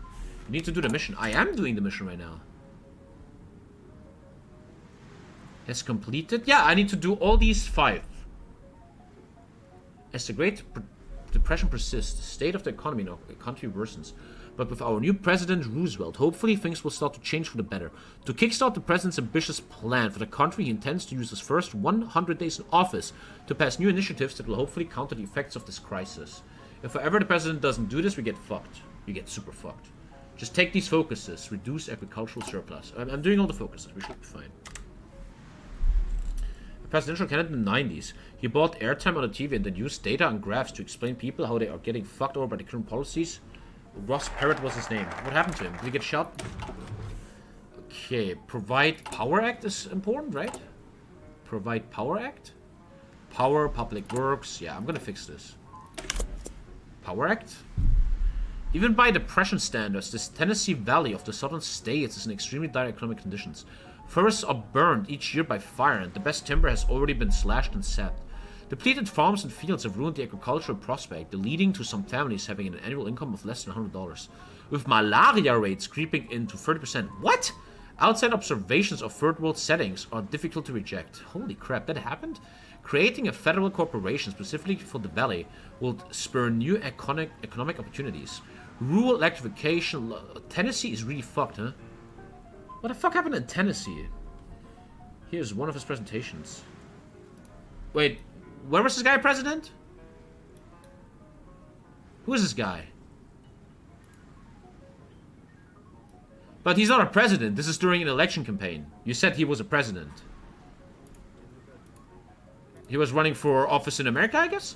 You need to do the mission. I am doing the mission right now. Has completed? Yeah, I need to do all these 5. As the Great Depression persists, the state of the economy in our country worsens. But with our new president, Roosevelt, hopefully things will start to change for the better. To kickstart the president's ambitious plan for the country, he intends to use his first 100 days in office to pass new initiatives that will hopefully counter the effects of this crisis. If forever the president doesn't do this, we get fucked. We get super fucked. Just take these focuses. Reduce agricultural surplus. I'm doing all the focuses. We should be fine. A presidential candidate in the 90s. He bought airtime on the TV and then used data and graphs to explain people how they are getting fucked over by the current policies. Ross Perot was his name. What happened to him? Did he get shot? Okay. Provide Power Act is important, right? Provide Power Act? Power, Public Works. Yeah, I'm gonna fix this. Power Act? Even by depression standards, this Tennessee Valley of the southern states is in extremely dire economic conditions. Forests are burned each year by fire, and the best timber has already been slashed and sapped. Depleted farms and fields have ruined the agricultural prospect, leading to some families having an annual income of less than $100. With malaria rates creeping into 30%. What? Outside observations of third world settings are difficult to reject. Holy crap, that happened? Creating a federal corporation specifically for the valley will spur new economic opportunities. Rural electrification. Tennessee is really fucked, huh? What the fuck happened in Tennessee? Here's one of his presentations. Wait, where was this guy president? Who is this guy? But he's not a president. This is during an election campaign. You said he was a president. He was running for office in America, I guess?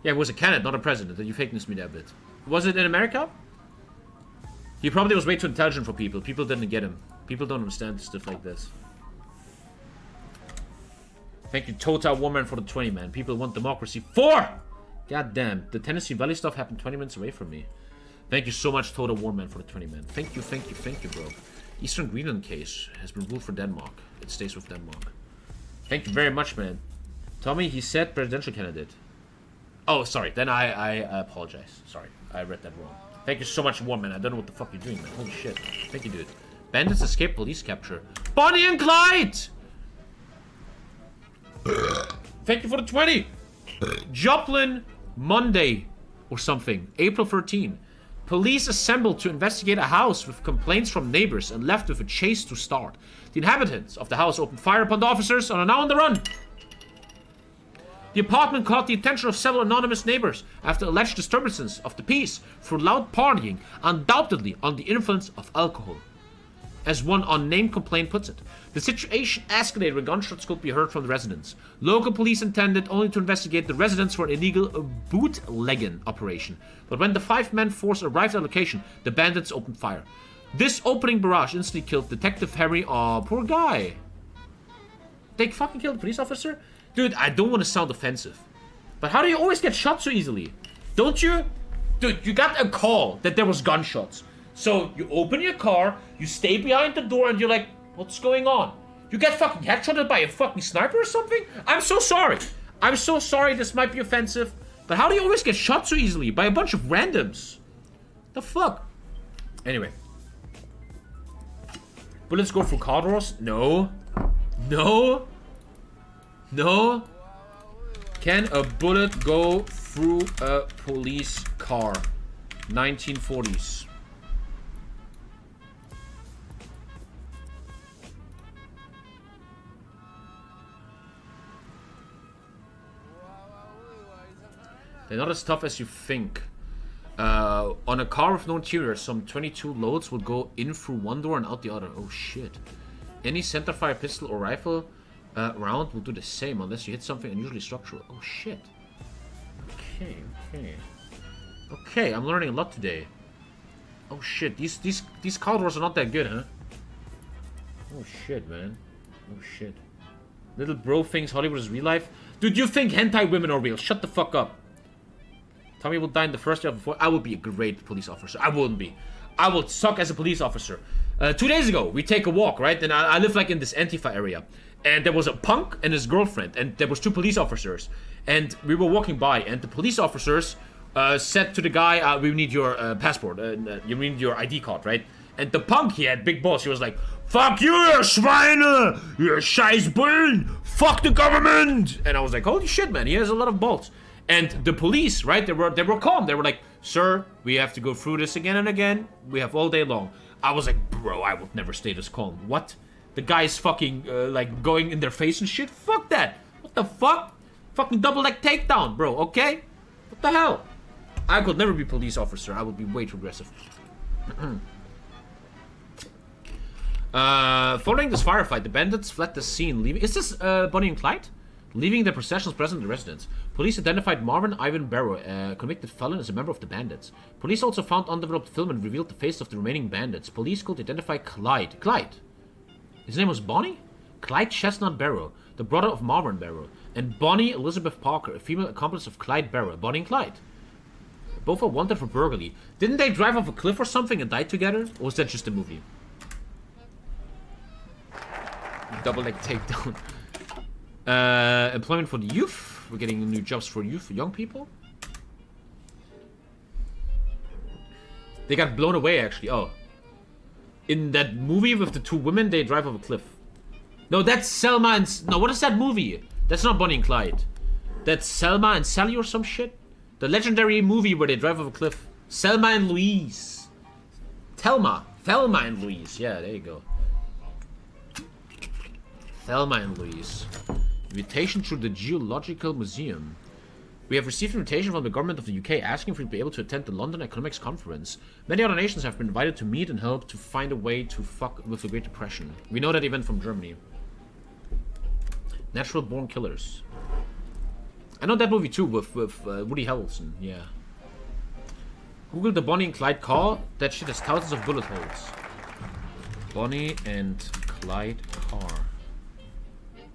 Yeah, it was a candidate, not a president. You fake news me that bit. Was it in America? He probably was way too intelligent for people. People didn't get him. People don't understand stuff like this. Thank you, Total Woman, for the 20, man. People want democracy. 4! God damn. The Tennessee Valley stuff happened 20 minutes away from me. Thank you so much, Total Warman, for the 20, man. Thank you, bro. Eastern Greenland case has been ruled for Denmark. It stays with Denmark. Thank you very much, man. Tommy, he said presidential candidate. Oh, sorry. Then I apologize. Sorry. I read that wrong. Thank you so much, Warman. I don't know what the fuck you're doing, man. Holy shit. Thank you, dude. Bandits escape police capture. Bonnie and Clyde! Thank you for the 20. Joplin, Monday or something. April 13. Police assembled to investigate a house with complaints from neighbors and left with a chase to start. The inhabitants of the house opened fire upon the officers and are now on the run. The apartment caught the attention of several anonymous neighbors after alleged disturbances of the peace through loud partying, undoubtedly under the influence of alcohol. As one unnamed complaint puts it, the situation escalated when gunshots could be heard from the residents. Local police intended only to investigate the residents for an illegal bootlegging operation, but when the 5-man force arrived at the location, the bandits opened fire. This opening barrage instantly killed Detective Harry. Oh, poor guy. They fucking killed a police officer? Dude, I don't want to sound offensive, but how do you always get shot so easily? Don't you? Dude, you got a call that there was gunshots. So you open your car, you stay behind the door, and you're like, what's going on? You get fucking headshotted by a fucking sniper or something? I'm so sorry. I'm so sorry, this might be offensive, but how do you always get shot so easily by a bunch of randoms? The fuck? Anyway. Bullets go through car doors? No. No. No. Can a bullet go through a police car? 1940s. They're not as tough as you think. On a car with no interior, some 22 loads will go in through one door and out the other. Oh shit. Any centerfire pistol or rifle round will do the same unless you hit something unusually structural. Oh shit. Okay, okay. Okay, I'm learning a lot today. Oh shit, these car doors are not that good, huh? Oh shit, man. Oh shit. Little bro thinks Hollywood is real life. Dude, you think hentai women are real. Shut the fuck up. Tommy will die in the first year before. I would be a great police officer. I wouldn't be. I would suck as a police officer. 2 days ago, we take a walk, right? And I live like in this Antifa area. And there was a punk and his girlfriend. And there was 2 police officers. And we were walking by. And the police officers said to the guy, we need your passport. You need your ID card, right? And the punk, he had big balls. He was like, fuck you, you Schweine! You scheiß Bullen! Fuck the government! And I was like, holy shit, man. He has a lot of balls. And the police, right, they were calm. They were like, sir, we have to go through this again and again. We have all day long. I was like, bro, I would never stay this calm. What? The guy's fucking, like, going in their face and shit? Fuck that. What the fuck? Fucking double leg takedown, bro, okay? What the hell? I could never be police officer. I would be way too aggressive. Following this firefight, the bandits fled the scene, leaving... Is this, Bonnie and Clyde? Leaving their possessions present in the residence. Police identified Marvin Ivan Barrow, a convicted felon, as a member of the bandits. Police also found undeveloped film and revealed the face of the remaining bandits. Police could identify Clyde. Clyde? His name was Bonnie? Clyde Chestnut Barrow, the brother of Marvin Barrow. And Bonnie Elizabeth Parker, a female accomplice of Clyde Barrow. Bonnie and Clyde. Both are wanted for burglary. Didn't they drive off a cliff or something and die together? Or was that just a movie? Double leg takedown. Employment for the youth. We're getting new jobs for youth, for young people. They got blown away, actually. Oh. In that movie with the 2 women, they drive off a cliff. No, that's Selma and... No, what is that movie? That's not Bonnie and Clyde. That's Selma and Sally or some shit. The legendary movie where they drive off a cliff. Selma and Louise. Thelma. Thelma and Louise. Yeah, there you go. Thelma and Louise. Invitation through the Geological Museum. We have received an invitation from the government of the UK asking for you to be able to attend the London Economics Conference. Many other nations have been invited to meet and help to find a way to fuck with the Great Depression. We know that event from Germany. Natural Born Killers. I know that movie too with Woody Harrelson. Yeah. Google the Bonnie and Clyde car. That shit has thousands of bullet holes. Bonnie and Clyde car.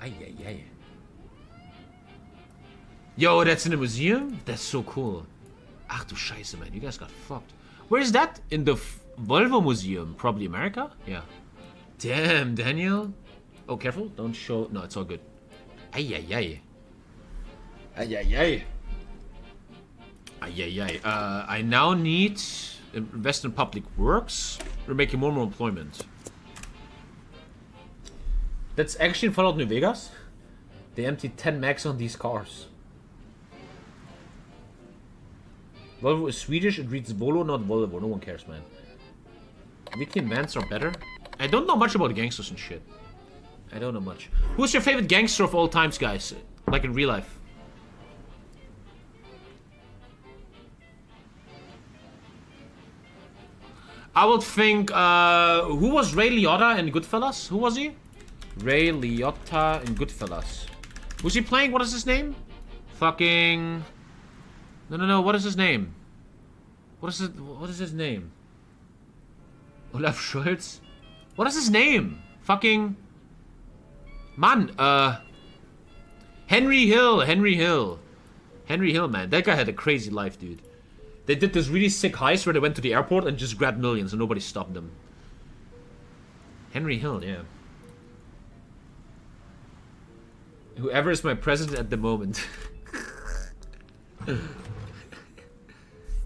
Ay, ay, ay. Yo, that's in a museum? That's so cool. Ach du Scheiße, man. You guys got fucked. Where is that? In the Volvo Museum. Probably America? Yeah. Damn, Daniel. Oh, careful. Don't show... No, it's all good. Ay, ay, ay. Ay, ay, ay. Ay, ay, ay. I now need... invest in public works. We're making more and more employment. That's actually in Fallout New Vegas. They emptied 10 max on these cars. Volvo is Swedish. It reads Volo, not Volvo. No one cares, man. Weekend vans are better. I don't know much about gangsters and shit. I don't know much. Who's your favorite gangster of all times, guys? Like in real life. I would think, who was Ray Liotta in Goodfellas? Who was he? Ray Liotta in Goodfellas. Who's he playing? What is his name? Fucking... No, what is his name? What is his name? Olaf Scholz? What is his name? Fucking... Man, Henry Hill, man. That guy had a crazy life, dude. They did this really sick heist where they went to the airport and just grabbed millions and nobody stopped them. Henry Hill, yeah. Whoever is my president at the moment.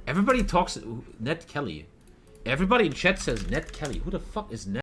Everybody talks... Ned Kelly. Everybody in chat says Ned Kelly. Who the fuck is Ned?